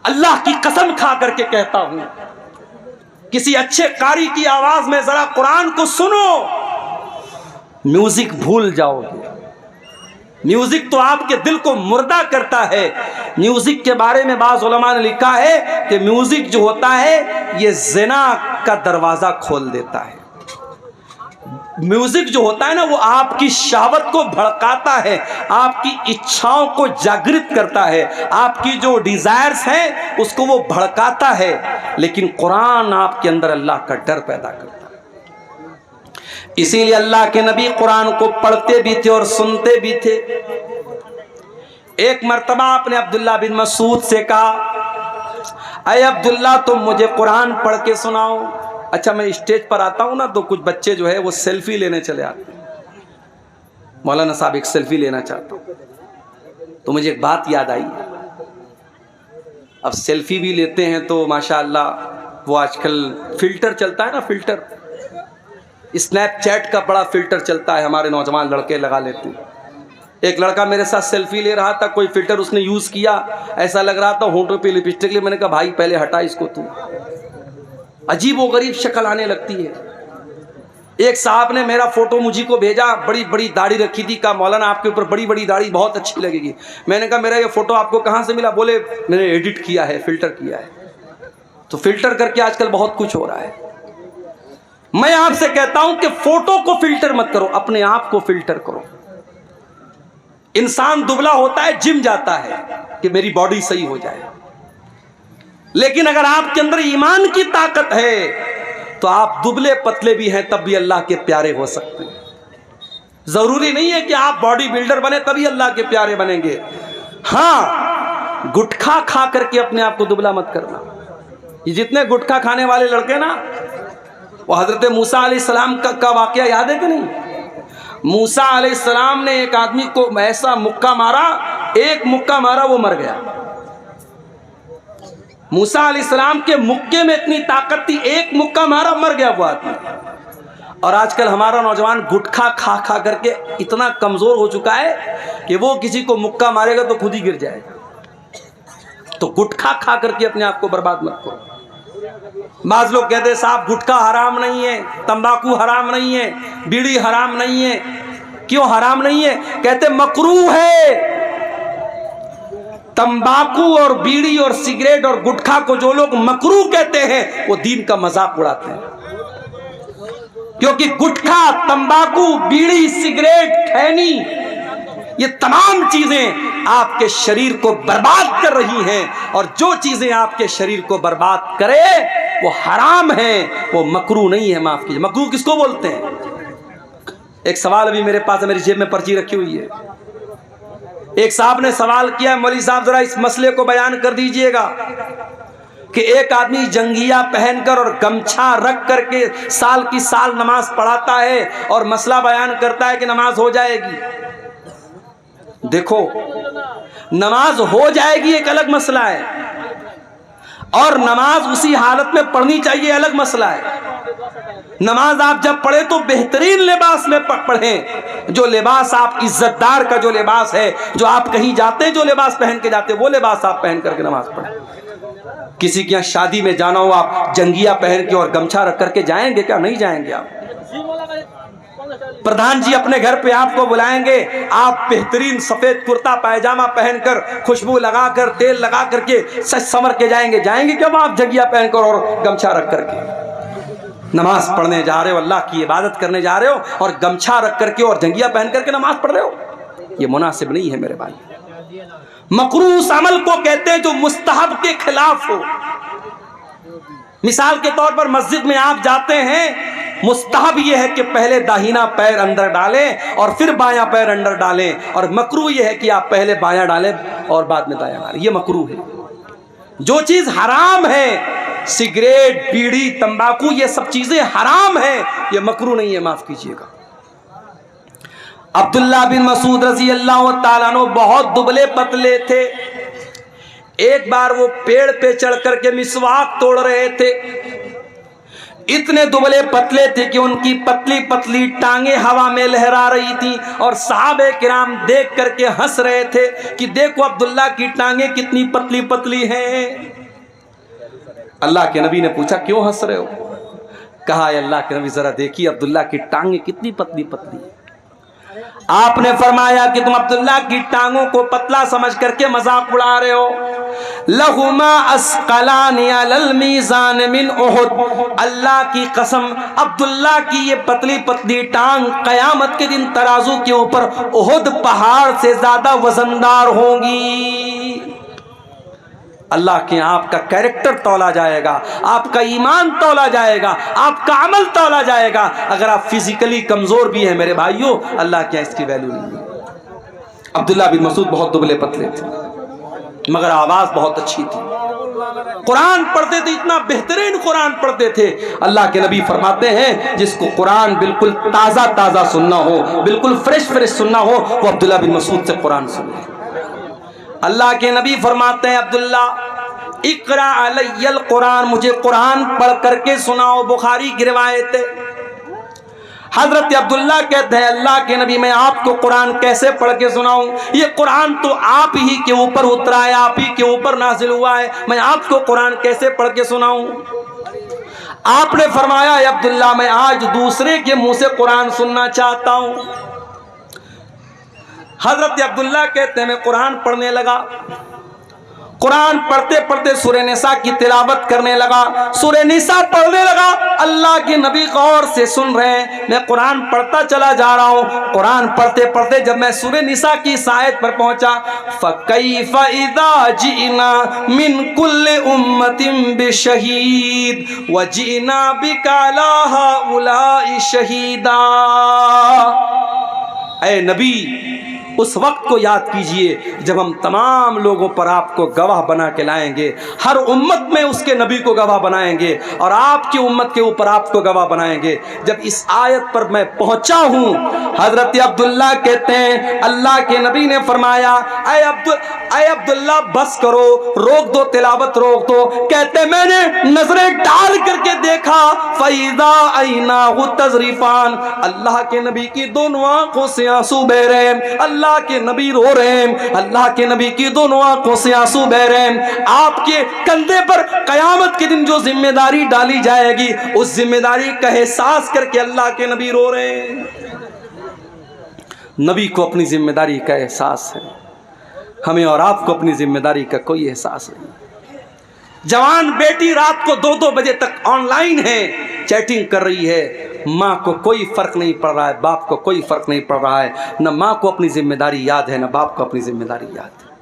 Speaker 1: اللہ کی قسم کھا کر کے کہتا ہوں، کسی اچھے قاری کی آواز میں ذرا قرآن کو سنو، میوزک بھول جاؤ گے. میوزک تو آپ کے دل کو مردہ کرتا ہے. میوزک کے بارے میں بعض علماء نے لکھا ہے کہ میوزک جو ہوتا ہے یہ زنا کا دروازہ کھول دیتا ہے. میوزک جو ہوتا ہے نا، وہ آپ کی شہوت کو بھڑکاتا ہے، آپ کی اچھاؤں کو جاگرت کرتا ہے، آپ کی جو ڈیزائرز ہیں اس کو وہ بھڑکاتا ہے. لیکن قرآن آپ کے اندر اللہ کا ڈر پیدا کرتا ہے. اسی لیے اللہ کے نبی قرآن کو پڑھتے بھی تھے اور سنتے بھی تھے. ایک مرتبہ آپ نے عبداللہ بن مسعود سے کہا، اے عبداللہ تم مجھے قرآن پڑھ کے سناؤ. اچھا، میں اسٹیج پر آتا ہوں نا تو کچھ بچے جو ہے وہ سیلفی لینے چلے آتے ہیں. مولانا صاحب ایک سیلفی لینا چاہتا ہوں، تو مجھے ایک بات یاد آئی. اب سیلفی بھی لیتے ہیں تو ماشاءاللہ وہ آج کل فلٹر چلتا ہے نا، فلٹر، اسنیپ چیٹ کا بڑا فلٹر چلتا ہے، ہمارے نوجوان لڑکے لگا لیتے ہیں. ایک لڑکا میرے ساتھ سیلفی لے رہا تھا، کوئی فلٹر اس نے یوز کیا، ایسا لگ رہا تھا ہونٹوں پہ لپسٹک لی. میں نے کہا بھائی پہلے ہٹا اس کو، تو عجیب و غریب شکل آنے لگتی ہے. ایک صاحب نے میرا فوٹو مجھے کو بھیجا، بڑی بڑی داڑھی رکھی تھی. کہا مولانا آپ کے اوپر بڑی بڑی داڑھی بہت اچھی لگے گی. میں نے کہا میرا یہ فوٹو آپ کو کہاں سے ملا؟ بولے میں نے ایڈٹ کیا ہے، فلٹر کیا ہے. تو فلٹر کر کے آج کل بہت کچھ ہو رہا ہے. میں آپ سے کہتا ہوں کہ فوٹو کو فلٹر مت کرو، اپنے آپ کو فلٹر کرو. انسان دبلا ہوتا ہے، جم جاتا ہے کہ میری باڈی صحیح ہو جائے. لیکن اگر آپ کے اندر ایمان کی طاقت ہے تو آپ دبلے پتلے بھی ہیں تب بھی اللہ کے پیارے ہو سکتے ہیں. ضروری نہیں ہے کہ آپ باڈی بلڈر بنے تبھی اللہ کے پیارے بنیں گے. ہاں، گٹکھا کھا کر کے اپنے آپ کو دبلا مت کرنا. یہ جتنے گٹکھا کھانے والے لڑکے نا، وہ حضرت موسیٰ علیہ السلام کا واقعہ یاد ہے کہ نہیں؟ موسیٰ علیہ السلام نے ایک آدمی کو ایسا مکہ مارا، ایک مکہ مارا وہ مر گیا. موسیٰ علیہ السلام کے مکے میں اتنی طاقت تھی، ایک مکہ مارا مر گیا وہ آدمی. اور آج کل ہمارا نوجوان گٹکھا کھا کھا کر کے اتنا کمزور ہو چکا ہے کہ وہ کسی کو مکہ مارے گا تو خود ہی گر جائے گا. تو گٹکھا کھا کر کے اپنے آپ کو برباد مت کرو. بعض لوگ کہتے ہیں صاحب گٹکا حرام نہیں ہے، تمباکو حرام نہیں ہے، بیڑی حرام نہیں ہے. کیوں حرام نہیں ہے؟ کہتے مکروہ ہے. تمباکو اور بیڑی اور سگریٹ اور گٹکا کو جو لوگ مکروہ کہتے ہیں وہ دین کا مذاق اڑاتے ہیں. کیونکہ گٹکا، تمباکو، بیڑی، سگریٹ، کھینی، یہ تمام چیزیں آپ کے شریر کو برباد کر رہی ہیں، اور جو چیزیں آپ کے شریر کو برباد کرے وہ حرام ہیں، وہ مکروہ نہیں ہے. معاف کیجیے، مکروہ کس کو بولتے ہیں؟ ایک سوال ابھی میرے پاس ہے، میری جیب میں پرچی رکھی ہوئی ہے. ایک صاحب نے سوال کیا، مولوی صاحب ذرا اس مسئلے کو بیان کر دیجئے گا کہ ایک آدمی جنگیہ پہن کر اور گمچھا رکھ کر کے سال کی سال نماز پڑھاتا ہے اور مسئلہ بیان کرتا ہے کہ نماز ہو جائے گی. دیکھو، نماز ہو جائے گی ایک الگ مسئلہ ہے، اور نماز اسی حالت میں پڑھنی چاہیے الگ مسئلہ ہے. نماز آپ جب پڑھیں تو بہترین لباس میں پڑھیں، جو لباس آپ عزت دار کا جو لباس ہے، جو آپ کہیں جاتے جو لباس پہن کے جاتے وہ لباس آپ پہن کر کے نماز پڑھیں. کسی کی یہاں شادی میں جانا ہو، آپ جنگیہ پہن کے اور گمچھا رکھ کر کے جائیں گے کیا؟ نہیں جائیں گے. آپ پردھان جی اپنے گھر پہ آپ کو بلائیں گے، آپ بہترین سفید کرتا پائجامہ پہن کر، خوشبو لگا کر، تیل لگا کر کے سج سمر کے جائیں گے کیا آپ جنگیہ پہن کر اور گمچھا رکھ کر کے؟ نماز پڑھنے جا رہے ہو، اللہ کی عبادت کرنے جا رہے ہو، اور گمچھا رکھ کر کے اور جنگیہ پہن کر کے نماز پڑھ رہے ہو، یہ مناسب نہیں ہے میرے بھائی. مکروہ اس عمل کو کہتے ہیں جو مستحب کے خلاف ہو. مثال کے طور پر مسجد میں آپ جاتے ہیں، مستحب یہ ہے کہ پہلے داہنا پیر اندر ڈالیں اور پھر بایاں پیر اندر ڈالیں، اور مکروہ یہ ہے کہ آپ پہلے بایاں ڈالیں اور بعد میں دایاں ڈالیں. یہ مکروہ ہے. جو چیز حرام ہے، سگریٹ، بیڑی، تمباکو، یہ سب چیزیں حرام ہیں، یہ مکروہ نہیں ہے. معاف کیجیے گا. عبداللہ بن مسعود رضی اللہ تعالیٰ عنہ بہت دبلے پتلے تھے. ایک بار وہ پیڑ پہ چڑھ کر کے مسواک توڑ رہے تھے. اتنے دبلے پتلے تھے کہ ان کی پتلی پتلی ٹانگیں ہوا میں لہرا رہی تھی، اور صحابہ کرام دیکھ کر کے ہنس رہے تھے کہ دیکھو عبداللہ کی ٹانگیں کتنی پتلی پتلی ہیں. اللہ کے نبی نے پوچھا کیوں ہنس رہے ہو؟ کہا اے اللہ کے نبی ذرا دیکھیے عبداللہ کی ٹانگیں کتنی پتلی پتلی ہیں. آپ نے فرمایا کہ تم عبداللہ کی ٹانگوں کو پتلا سمجھ کر کے مذاق اڑا رہے ہو. لہما اسقلان علی المیزان من احد، اللہ کی قسم عبداللہ کی یہ پتلی پتلی ٹانگ قیامت کے دن ترازو کے اوپر احد پہاڑ سے زیادہ وزندار ہوں گی. اللہ کے آپ کا کیریکٹر تولا جائے گا، آپ کا ایمان تولا جائے گا، آپ کا عمل تولا جائے گا. اگر آپ فزیکلی کمزور بھی ہیں میرے بھائیوں، اللہ کے اس کی ویلیو نہیں ہے. عبداللہ بن مسعود بہت دبلے پتلے تھے مگر آواز بہت اچھی تھی. قرآن پڑھتے تھے، اتنا بہترین قرآن پڑھتے تھے. اللہ کے نبی فرماتے ہیں جس کو قرآن بالکل تازہ تازہ سننا ہو، بالکل فریش فریش سننا ہو، وہ عبداللہ بن مسعود سے قرآن سنے. اللہ کے نبی فرماتے ہیں عبداللہ اقرا علی القرآن، مجھے قرآن پڑھ کر کے سناؤ. بخاری کی روایت ہے. حضرت عبداللہ کہتے ہیں اللہ کے نبی میں آپ کو قرآن کیسے پڑھ کے سناؤں؟ یہ قرآن تو آپ ہی کے اوپر اترا ہے، آپ ہی کے اوپر نازل ہوا ہے، میں آپ کو قرآن کیسے پڑھ کے سناؤں؟ آپ نے فرمایا اے عبداللہ میں آج دوسرے کے منہ سے قرآن سننا چاہتا ہوں. حضرت عبداللہ کہتے ہیں میں قرآن پڑھنے لگا. قرآن پڑھتے پڑھتے سورہ نساء کی تلاوت کرنے لگا، سورہ نساء پڑھنے لگا. اللہ کے نبی غور سے سن رہے ہیں، میں قرآن پڑھتا چلا جا رہا ہوں. قرآن پڑھتے پڑھتے جب میں سورہ نساء کی اس آیت پر پہنچا، فَكَيْفَ إِذَا جِئْنَا مِنْ كُلِّ أُمَّةٍ بِشَهِيدٍ وَجِئْنَا بِكَ عَلَىٰ هَٰؤُلَاءِ شَهِيدًا. اے نبی اس وقت کو یاد کیجئے جب ہم تمام لوگوں پر آپ کو گواہ بنا کے لائیں گے. ہر امت میں اس کے نبی کو گواہ بنائیں گے، اور آپ کی امت کے اوپر آپ کو گواہ بنائیں گے. جب اس آیت پر میں پہنچا ہوں، حضرت عبداللہ کہتے ہیں اللہ کے نبی نے فرمایا اے عبداللہ بس کرو، روک دو تلاوت، روک دو۔ کہتے میں نے نظریں ڈال کر کے دیکھا فَإِذَا عَيْنَاهُ تَذْرِفَانِ، اللہ کے نبی کی دونوں آنکھوں سے آنسو بہ رہے ہیں، اللہ کے نبی رو رہے ہیں، اللہ کے نبی کی دونوں آنکھوں سے آنسو بہ رہے ہیں۔ آپ کے کندھے پر قیامت کے دن جو ذمہ داری ڈالی جائے گی، اس ذمہ داری کا احساس کر کے اللہ کے نبی رو رہے ہیں۔ نبی کو اپنی ذمہ داری کا احساس ہے، ہمیں اور آپ کو اپنی ذمہ داری کا کوئی احساس نہیں۔ جوان بیٹی رات کو 2-2 بجے تک آن لائن ہے، چیٹنگ کر رہی ہے، ماں کو کوئی فرق نہیں پڑ رہا ہے، باپ کو کوئی فرق نہیں پڑ رہا ہے، نہ ماں کو اپنی ذمہ داری یاد ہے، نہ باپ کو اپنی ذمہ داری یاد ہے۔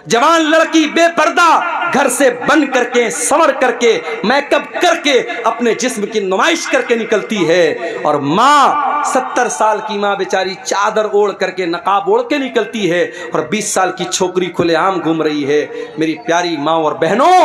Speaker 1: جوان لڑکی بے پردہ گھر سے بن کر کے، سنور کر کے، میک اپ کر کے، اپنے جسم کی نمائش کر کے نکلتی ہے، اور ماں 70 سال کی ماں بیچاری چادر اوڑھ کر کے، نقاب اوڑھ کے نکلتی ہے، اور 20 سال کی چھوکری کھلے عام گھوم رہی ہے۔ میری پیاری ماں اور بہنوں،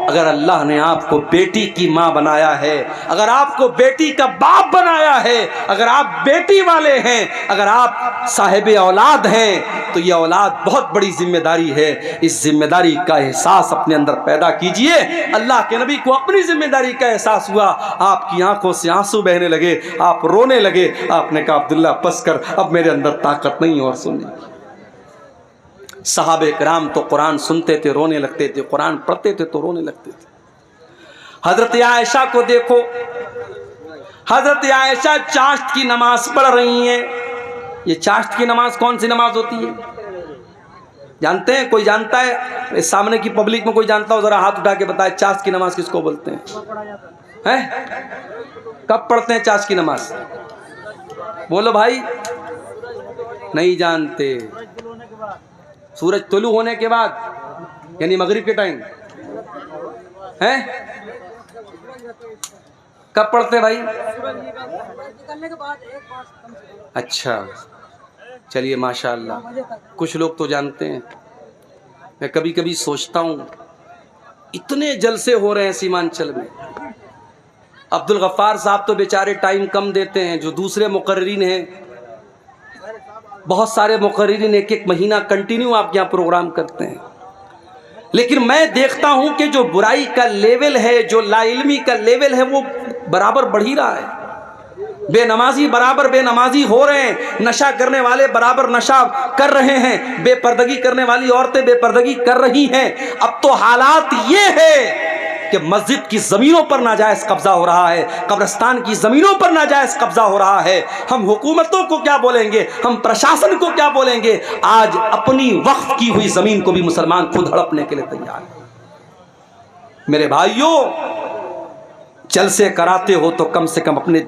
Speaker 1: اگر اللہ نے آپ کو بیٹی کی ماں بنایا ہے، اگر آپ کو بیٹی کا باپ بنایا ہے، اگر آپ بیٹی والے ہیں، اگر آپ صاحب اولاد ہیں، تو یہ اولاد بہت بڑی ذمہ داری ہے۔ اس ذمہ داری کا احساس اپنے اندر پیدا کیجئے۔ اللہ کے نبی کو اپنی ذمہ داری کا احساس ہوا، آپ کی آنکھوں سے آنسو بہنے لگے، آپ رونے لگے، آپ نے کہا عبداللہ بس کر، اب میرے اندر طاقت نہیں اور سننے کی۔ صحابہ کرام تو قرآن سنتے تھے رونے لگتے تھے، قرآن پڑھتے تھے تو رونے لگتے تھے۔ حضرت عائشہ کو دیکھو، حضرت عائشہ چاشت کی نماز پڑھ رہی ہیں۔ یہ چاشت کی نماز کون سی نماز ہوتی ہے جانتے ہیں؟ کوئی جانتا ہے؟ اس سامنے کی پبلک میں کوئی جانتا ہو ذرا ہاتھ اٹھا کے بتائے، چاشت کی نماز کس کو بولتے ہیں؟ کب پڑھتے ہیں چاشت کی نماز؟ بولو بھائی، نہیں جانتے؟ سورج طلوع ہونے کے بعد، یعنی مغرب کے ٹائم ہے؟ کب پڑھتے بھائی؟ اچھا چلیے ماشاءاللہ، کچھ لوگ تو جانتے ہیں۔ میں کبھی کبھی سوچتا ہوں اتنے جلسے ہو رہے ہیں سیمانچل میں، عبد الغفار صاحب تو بیچارے ٹائم کم دیتے ہیں، جو دوسرے مقررین ہیں، بہت سارے مقررین 1 مہینہ کنٹینیو آپ کے یہاں پروگرام کرتے ہیں، لیکن میں دیکھتا ہوں کہ جو برائی کا لیول ہے، جو لا علمی کا لیول ہے، وہ برابر بڑھ ہی رہا ہے۔ بے نمازی برابر بے نمازی ہو رہے ہیں، نشہ کرنے والے برابر نشہ کر رہے ہیں، بے پردگی کرنے والی عورتیں بے پردگی کر رہی ہیں۔ اب تو حالات یہ ہے کہ مسجد کی زمینوں پر ناجائز قبضہ ہو رہا ہے، قبرستان کی زمینوں پر ناجائز قبضہ ہو رہا ہے۔ ہم حکومتوں کو کیا بولیں گے؟ ہم پرشاسن کو کیا بولیں گے؟ آج اپنی وقف کی ہوئی زمین کو بھی مسلمان خود ہڑپنے کے لیے تیار ہے۔ میرے بھائیوں، جلسے کراتے ہو تو کم سے کم اپنے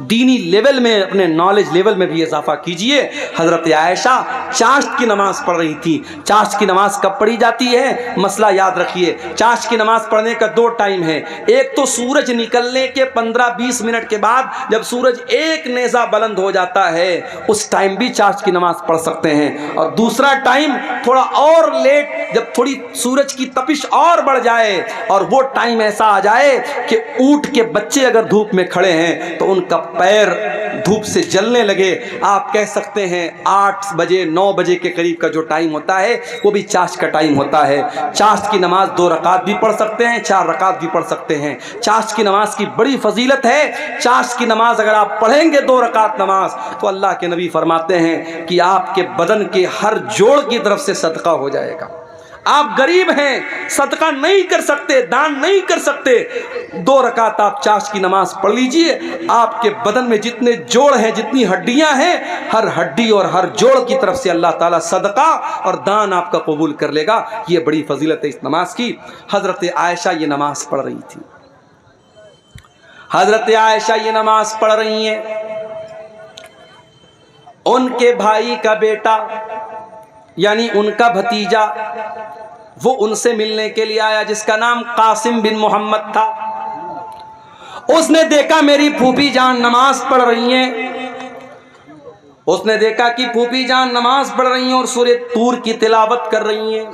Speaker 1: دینی لیول میں، اپنے نالج لیول میں بھی اضافہ کیجئے۔ حضرت عائشہ چاشت کی نماز پڑھ رہی تھی۔ چاشت کی نماز کب پڑھی جاتی ہے؟ مسئلہ یاد رکھیے، چاشت کی نماز پڑھنے کا 2 ٹائم ہے۔ ایک تو سورج نکلنے کے 15-20 منٹ کے بعد، جب سورج ایک نیزہ بلند ہو جاتا ہے، اس ٹائم بھی چاشت کی نماز پڑھ سکتے ہیں۔ اور دوسرا ٹائم تھوڑا اور لیٹ، جب تھوڑی سورج کی تپش اور بڑھ جائے، اور وہ ٹائم ایسا آ جائے کہ اونٹ کے بچے اگر دھوپ میں کھڑے ہیں تو ان کا پیر دھوپ سے جلنے لگے، آپ کہہ سکتے ہیں 8 بجے 9 بجے کے قریب کا جو ٹائم ہوتا ہے وہ بھی چاشت کا ٹائم ہوتا ہے۔ چاشت کی نماز 2 رکعت بھی پڑھ سکتے ہیں، 4 رکعت بھی پڑھ سکتے ہیں۔ چاشت کی نماز کی بڑی فضیلت ہے۔ چاشت کی نماز اگر آپ پڑھیں گے 2 رکعت نماز، تو اللہ کے نبی فرماتے ہیں کہ آپ کے بدن کے ہر جوڑ کی طرف سے صدقہ ہو جائے گا۔ آپ غریب ہیں، صدقہ نہیں کر سکتے، دان نہیں کر سکتے، 2 رکعت آپ چاشت کی نماز پڑھ لیجئے، آپ کے بدن میں جتنے جوڑ ہیں، جتنی ہڈیاں ہیں، ہر ہڈی اور ہر جوڑ کی طرف سے اللہ تعالیٰ صدقہ اور دان آپ کا قبول کر لے گا۔ یہ بڑی فضیلت ہے اس نماز کی۔ حضرت عائشہ یہ نماز پڑھ رہی تھی، حضرت عائشہ یہ نماز پڑھ رہی ہیں۔ ان کے بھائی کا بیٹا، یعنی ان کا بھتیجا، وہ ان سے ملنے کے لیے آیا، جس کا نام قاسم بن محمد تھا۔ اس نے دیکھا میری پھوپھی جان نماز پڑھ رہی ہیں، اس نے دیکھا کہ پھوپھی جان نماز پڑھ رہی ہیں اور سورہ طور کی تلاوت کر رہی ہیں۔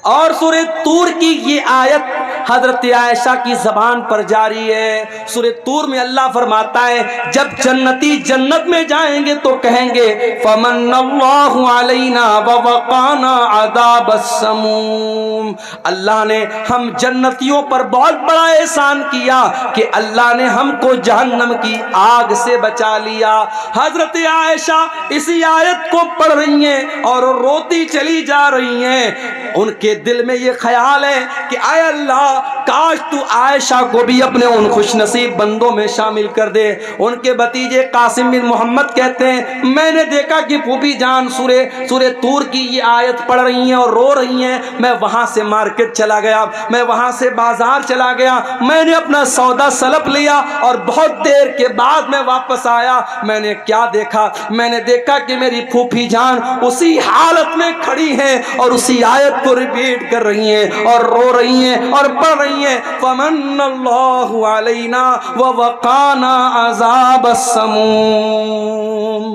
Speaker 1: اور سورہ طور کی یہ آیت حضرت عائشہ کی زبان پر جاری ہے۔ سورہ طور میں اللہ فرماتا ہے جب جنتی جنت میں جائیں گے تو کہیں گے فمن اللہ علینا ووقانا عذاب السموم، اللہ نے ہم جنتیوں پر بہت بڑا احسان کیا کہ اللہ نے ہم کو جہنم کی آگ سے بچا لیا۔ حضرت عائشہ اسی آیت کو پڑھ رہی ہیں اور روتی چلی جا رہی ہیں۔ ان کے دل میں یہ خیال ہے کہ اے اللہ کاش تو عائشہ کو بھی اپنے ان خوش نصیب بندوں میں شامل کر دے۔ ان کے بھتیجے قاسم بن محمد کہتے ہیں میں نے دیکھا کہ پھوپھی جان سورہ طور کی یہ آیت پڑھ رہی ہیں اور رو رہی ہیں، میں وہاں سے مارکیٹ چلا گیا، میں وہاں سے بازار چلا گیا، میں نے اپنا سودا سلپ لیا اور بہت دیر کے بعد میں واپس آیا۔ میں نے کیا دیکھا؟ میں نے دیکھا کہ میری پھوپھی جان اسی حالت میں کھڑی ہیں اور اسی آیت کو ریپیٹ کر رہی ہیں اور رو رہی ہیں اور پڑھ رہی ہیں فمن اللہ علینا ووقانا عذاب السموم۔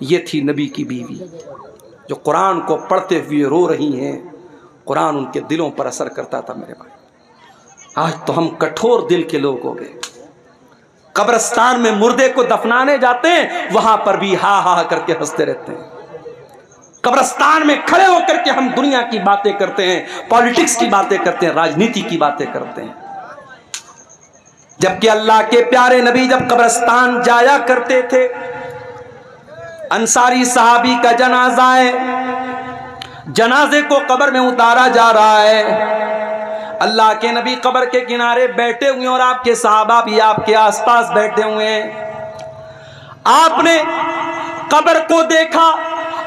Speaker 1: یہ تھی نبی کی بیوی جو قرآن کو پڑھتے ہوئے رو رہی ہیں، قرآن ان کے دلوں پر اثر کرتا تھا۔ میرے بھائی آج تو ہم کٹھور دل کے لوگ ہو گئے، قبرستان میں مردے کو دفنانے جاتے ہیں وہاں پر بھی ہا ہا کر کے ہنستے رہتے ہیں، قبرستان میں کھڑے ہو کر کے ہم دنیا کی باتیں کرتے ہیں، پالیٹکس کی باتیں کرتے ہیں، راجنیتی کی باتیں کرتے ہیں، جبکہ اللہ کے پیارے نبی جب قبرستان جایا کرتے تھے، انصاری صحابی کا جنازہ ہے، جنازے کو قبر میں اتارا جا رہا ہے، اللہ کے نبی قبر کے کنارے بیٹھے ہوئے اور آپ کے صحابہ بھی آپ کے آس پاس بیٹھے ہوئے ہیں۔ آپ نے قبر کو دیکھا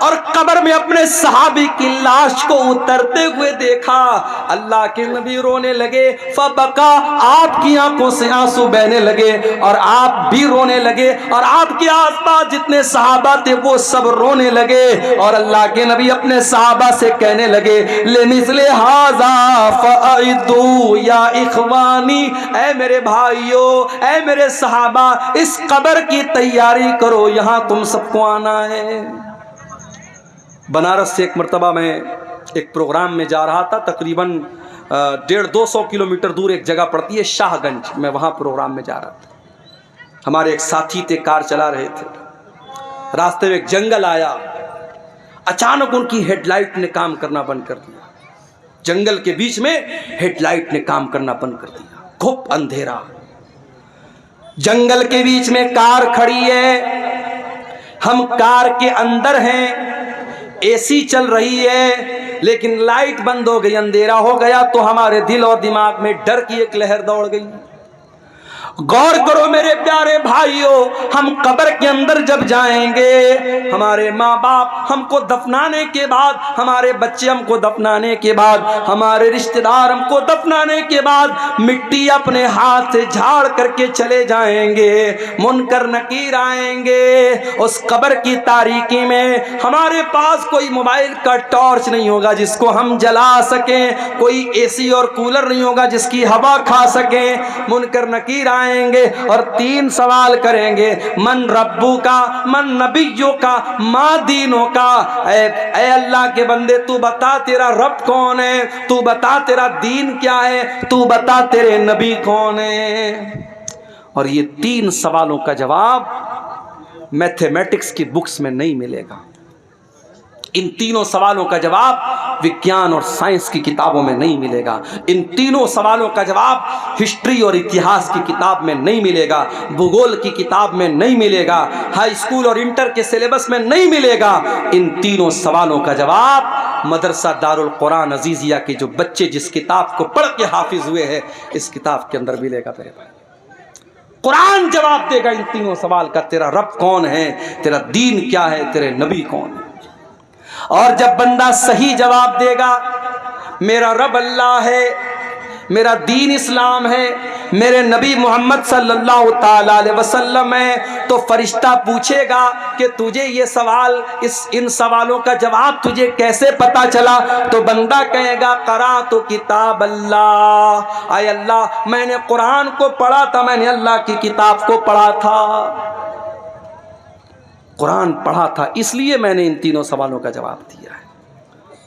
Speaker 1: اور قبر میں اپنے صحابی کی لاش کو اترتے ہوئے دیکھا، اللہ کے نبی رونے لگے، فبکا، آپ کی آنکھوں سے آنسو بہنے لگے اور آپ بھی رونے لگے اور آپ کے آس پاس جتنے صحابہ تھے وہ سب رونے لگے، اور اللہ کے نبی اپنے صحابہ سے کہنے لگے لمثل ھذا فاعدوا یا اخوانی، اے میرے بھائیو، اے میرے صحابہ، اس قبر کی تیاری کرو، یہاں تم سب کو آنا ہے۔ بنارس سے ایک مرتبہ میں ایک پروگرام میں جا رہا تھا، تقریباً 150-200 کلومیٹر دور ایک جگہ پڑتی ہے شاہ گنج، میں وہاں پروگرام میں جا رہا تھا۔ ہمارے ایک ساتھی تھے، کار چلا رہے تھے، راستے میں ایک جنگل آیا، اچانک ان کی ہیڈ لائٹ نے کام کرنا بند کر دیا، جنگل کے بیچ میں ہیڈ لائٹ نے کام کرنا بند کر دیا، گھپ اندھیرا، جنگل کے بیچ میں کار کھڑی ہے، ہم کار کے اندر ہیں، اے سی چل رہی ہے لیکن لائٹ بند ہو گئی، اندھیرا ہو گیا، تو ہمارے دل اور دماغ میں ڈر کی ایک لہر دوڑ گئی۔ غور کرو میرے پیارے بھائیوں، ہم قبر کے اندر جب جائیں گے، ہمارے ماں باپ ہم کو دفنانے کے بعد، ہمارے بچے ہم کو دفنانے کے بعد، ہمارے رشتہ دار ہم کو دفنانے کے بعد مٹی اپنے ہاتھ سے جھاڑ کر کے چلے جائیں گے، منکر نکیر آئیں گے، اس قبر کی تاریکی میں ہمارے پاس کوئی موبائل کا ٹارچ نہیں ہوگا جس کو ہم جلا سکیں، کوئی اے سی اور کولر نہیں ہوگا جس کی ہوا کھا سکیں، منکر نکیر آئیں گے اور 3 سوال کریں گے، من ربو کا، من نبیوں کا، ما دینوں کا، اے اللہ کے بندے تو بتا تیرا رب کون ہے، تو بتا تیرا دین کیا ہے، تو بتا تیرے نبی کون ہے۔ اور یہ 3 سوالوں کا جواب میتھمیٹکس کی بکس میں نہیں ملے گا، ان تینوں سوالوں کا جواب وگیان اور سائنس کی کتابوں میں نہیں ملے گا، ان تینوں سوالوں کا جواب ہسٹری اور اتہاس کی کتاب میں نہیں ملے گا، بھگول کی کتاب میں نہیں ملے گا، ہائی اسکول اور انٹر کے سلیبس میں نہیں ملے گا، ان تینوں سوالوں کا جواب مدرسہ دارالقرآن عزیزیہ کے جو بچے جس کتاب کو پڑھ کے حافظ ہوئے ہیں اس کتاب کے اندر ملے گا۔ میرے بھائی قرآن جواب دے گا ان تینوں سوال کا، تیرا رب کون ہے، تیرا دین کیا ہے، تیرے نبی کون ہے۔ اور جب بندہ صحیح جواب دے گا، میرا رب اللہ ہے، میرا دین اسلام ہے، میرے نبی محمد صلی اللہ تعالی علیہ وسلم ہے، تو فرشتہ پوچھے گا کہ تجھے یہ سوال، ان سوالوں کا جواب تجھے کیسے پتا چلا؟ تو بندہ کہے گا قرأت کتاب اللہ، اے اللہ میں نے قرآن کو پڑھا تھا، میں نے اللہ کی کتاب کو پڑھا تھا، قرآن پڑھا تھا، اس لیے میں نے ان تینوں سوالوں کا جواب دیا ہے۔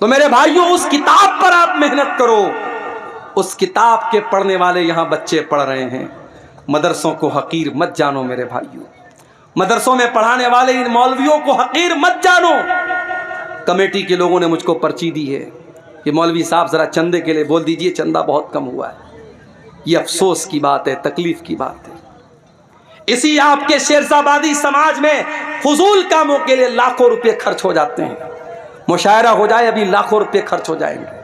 Speaker 1: تو میرے بھائیوں اس کتاب پر آپ محنت کرو. اس کتاب کے پڑھنے والے یہاں بچے پڑھ رہے ہیں. مدرسوں کو حقیر مت جانو میرے بھائیوں. مدرسوں میں پڑھانے والے ان مولویوں کو حقیر مت جانو. کمیٹی کے لوگوں نے مجھ کو پرچی دی ہے کہ مولوی صاحب ذرا چندے کے لیے بول دیجئے, چندہ بہت کم ہوا ہے. یہ افسوس کی بات ہے, تکلیف کی بات ہے. اسی آپ کے شیرزابادی سماج میں فضول کاموں کے لیے لاکھوں روپے خرچ ہو جاتے ہیں. مشاعرہ ہو جائے ابھی لاکھوں روپے خرچ ہو جائیں گے.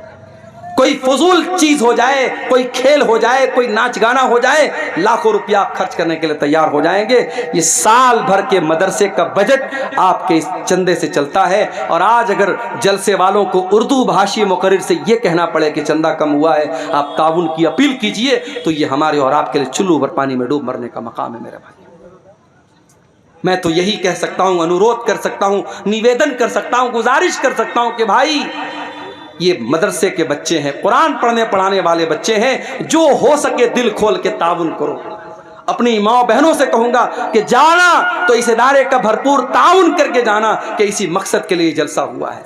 Speaker 1: کوئی فضول چیز ہو جائے, کوئی کھیل ہو جائے, کوئی ناچ گانا ہو جائے, لاکھوں روپیہ آپ خرچ کرنے کے لیے تیار ہو جائیں گے. یہ سال بھر کے مدرسے کا بجٹ آپ کے اس چندے سے چلتا ہے. اور آج اگر جلسے والوں کو اردو بھاشی مقرر سے یہ کہنا پڑے کہ چندہ کم ہوا ہے, آپ تعاون کی اپیل کیجئے, تو یہ ہمارے اور آپ کے لیے چلو بھر پانی میں ڈوب مرنے کا مقام ہے میرے بھائی. میں تو یہی کہہ سکتا ہوں, انورودھ کر سکتا ہوں, نویدن کر سکتا ہوں, گزارش کر سکتا ہوں کہ بھائی یہ مدرسے کے بچے ہیں, قرآن پڑھنے پڑھانے والے بچے ہیں, جو ہو سکے دل کھول کے تعاون کرو. اپنی ماں بہنوں سے کہوں گا کہ جانا تو اس ادارے کا بھرپور تعاون کر کے جانا کہ اسی مقصد کے لیے جلسہ ہوا ہے.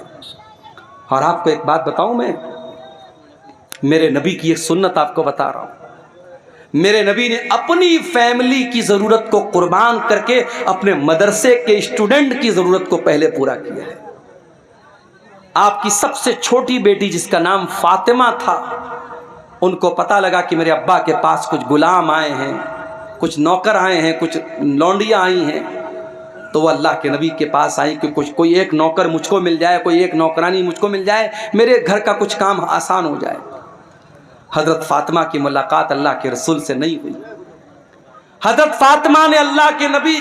Speaker 1: اور آپ کو ایک بات بتاؤں, میں میرے نبی کی ایک سنت آپ کو بتا رہا ہوں. میرے نبی نے اپنی فیملی کی ضرورت کو قربان کر کے اپنے مدرسے کے اسٹوڈنٹ کی ضرورت کو پہلے پورا کیا ہے. آپ کی سب سے چھوٹی بیٹی جس کا نام فاطمہ تھا, ان کو پتہ لگا کہ میرے ابا کے پاس کچھ غلام آئے ہیں, کچھ نوکر آئے ہیں, کچھ لونڈیاں آئی ہیں, تو وہ اللہ کے نبی کے پاس آئی کہ کچھ کوئی ایک نوکر مجھ کو مل جائے, کوئی ایک نوکرانی مجھ کو مل جائے, میرے گھر کا کچھ کام آسان ہو جائے. حضرت فاطمہ کی ملاقات اللہ کے رسول سے نہیں ہوئی. حضرت فاطمہ نے اللہ کے نبی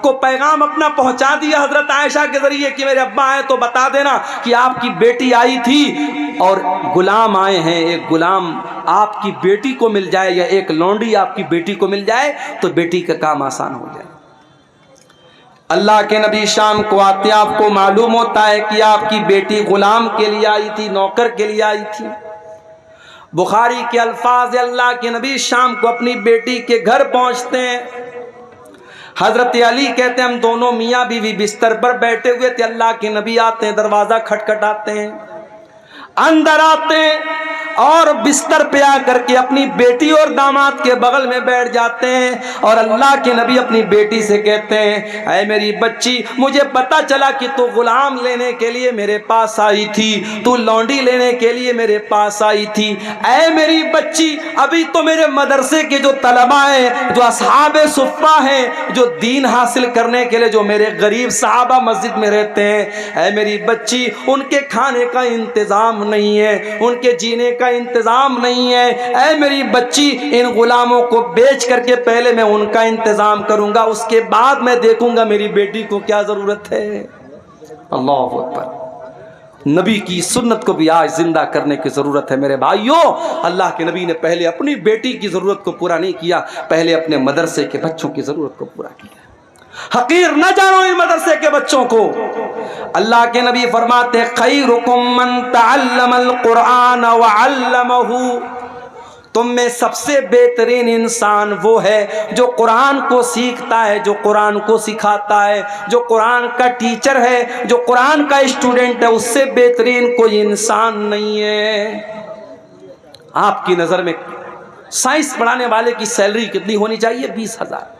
Speaker 1: کو پیغام اپنا پہنچا دیا حضرت عائشہ کے ذریعے کہ میرے ابا آئے تو بتا دینا کہ آپ کی بیٹی آئی تھی اور غلام آئے ہیں, ایک غلام آپ کی بیٹی کو مل جائے یا ایک لونڈی آپ کی بیٹی کو مل جائے تو بیٹی کا کام آسان ہو جائے. اللہ کے نبی شام کو آتے آپ کو معلوم ہوتا ہے کہ آپ کی بیٹی غلام کے لیے آئی تھی, نوکر کے لیے آئی تھی. بخاری کے الفاظ, اللہ کے نبی شام کو اپنی بیٹی کے گھر پہنچتے ہیں. حضرت علی کہتے ہیں ہم دونوں میاں بیوی بستر پر بیٹھے ہوئے تھے, اللہ کے نبی آتے ہیں, دروازہ کھٹکھٹاتے ہیں, اندر آتے ہیں اور بستر پہ آ کر کے اپنی بیٹی اور داماد کے بغل میں بیٹھ جاتے ہیں. اور اللہ کے نبی اپنی بیٹی سے کہتے ہیں اے میری بچی, مجھے پتا چلا کہ تو غلام لینے کے لیے میرے پاس آئی تھی, تو لونڈی لینے کے لیے میرے پاس آئی تھی. اے میری بچی, ابھی تو میرے مدرسے کے جو طلباء ہیں, جو اصحاب صفہ ہیں, جو دین حاصل کرنے کے لیے جو میرے غریب صحابہ مسجد میں رہتے ہیں, اے میری بچی ان کے کھانے کا انتظام نہیں ہے, ان کے جینے کا انتظام نہیں ہے. اے میری بچی ان غلاموں کو بیچ کر کے پہلے میں ان کا انتظام کروں گا, اس کے بعد میں دیکھوں گا میری بیٹی کو کیا ضرورت ہے. اللہ اکبر. نبی کی سنت کو بھی آج زندہ کرنے کی ضرورت ہے میرے بھائیوں. اللہ کے نبی نے پہلے اپنی بیٹی کی ضرورت کو پورا نہیں کیا, پہلے اپنے مدرسے کے بچوں کی ضرورت کو پورا کیا. حقیر نہ جانو ان مدرسے کے بچوں کو. اللہ کے نبی فرماتے خیرکم من تعلم القرآن وعلمہ, تم میں سب سے بہترین انسان وہ ہے جو قرآن کو سیکھتا ہے, جو قرآن کو سکھاتا ہے, جو قرآن کا ٹیچر ہے, جو قرآن کا اسٹوڈنٹ ہے. اس سے بہترین کوئی انسان نہیں ہے. آپ کی نظر میں سائنس پڑھانے والے کی سیلری کتنی ہونی چاہیے؟ 20,000.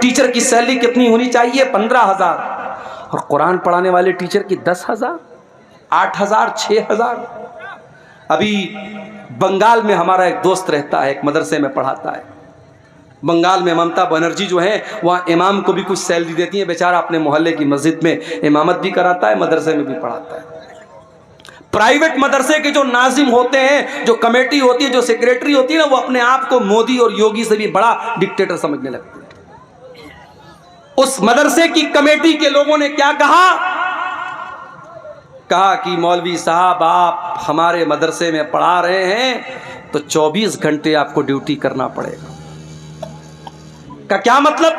Speaker 1: ٹیچر کی سیلری کتنی ہونی چاہیے؟ 15,000. اور قرآن پڑھانے والے ٹیچر کی 10,000, 8,000, 6,000. ابھی بنگال میں ہمارا ایک دوست رہتا ہے, ایک مدرسے میں پڑھاتا ہے. بنگال میں ممتا بنرجی جو ہیں وہاں امام کو بھی کچھ سیلری دیتی ہیں, بیچارہ اپنے محلے کی مسجد میں امامت بھی کراتا ہے, مدرسے میں بھی پڑھاتا ہے. پرائیویٹ مدرسے کے جو ناظم ہوتے ہیں, جو کمیٹی ہوتی ہے, جو سیکریٹری ہوتی ہے نا, وہ اپنے آپ کو مودی اور یوگی سے بھی بڑا ڈکٹیٹر سمجھنے لگتے ہیں. اس مدرسے کی کمیٹی کے لوگوں نے کیا کہا کہ مولوی صاحب آپ ہمارے مدرسے میں پڑھا رہے ہیں تو 24 گھنٹے آپ کو ڈیوٹی کرنا پڑے گا. کا کیا مطلب؟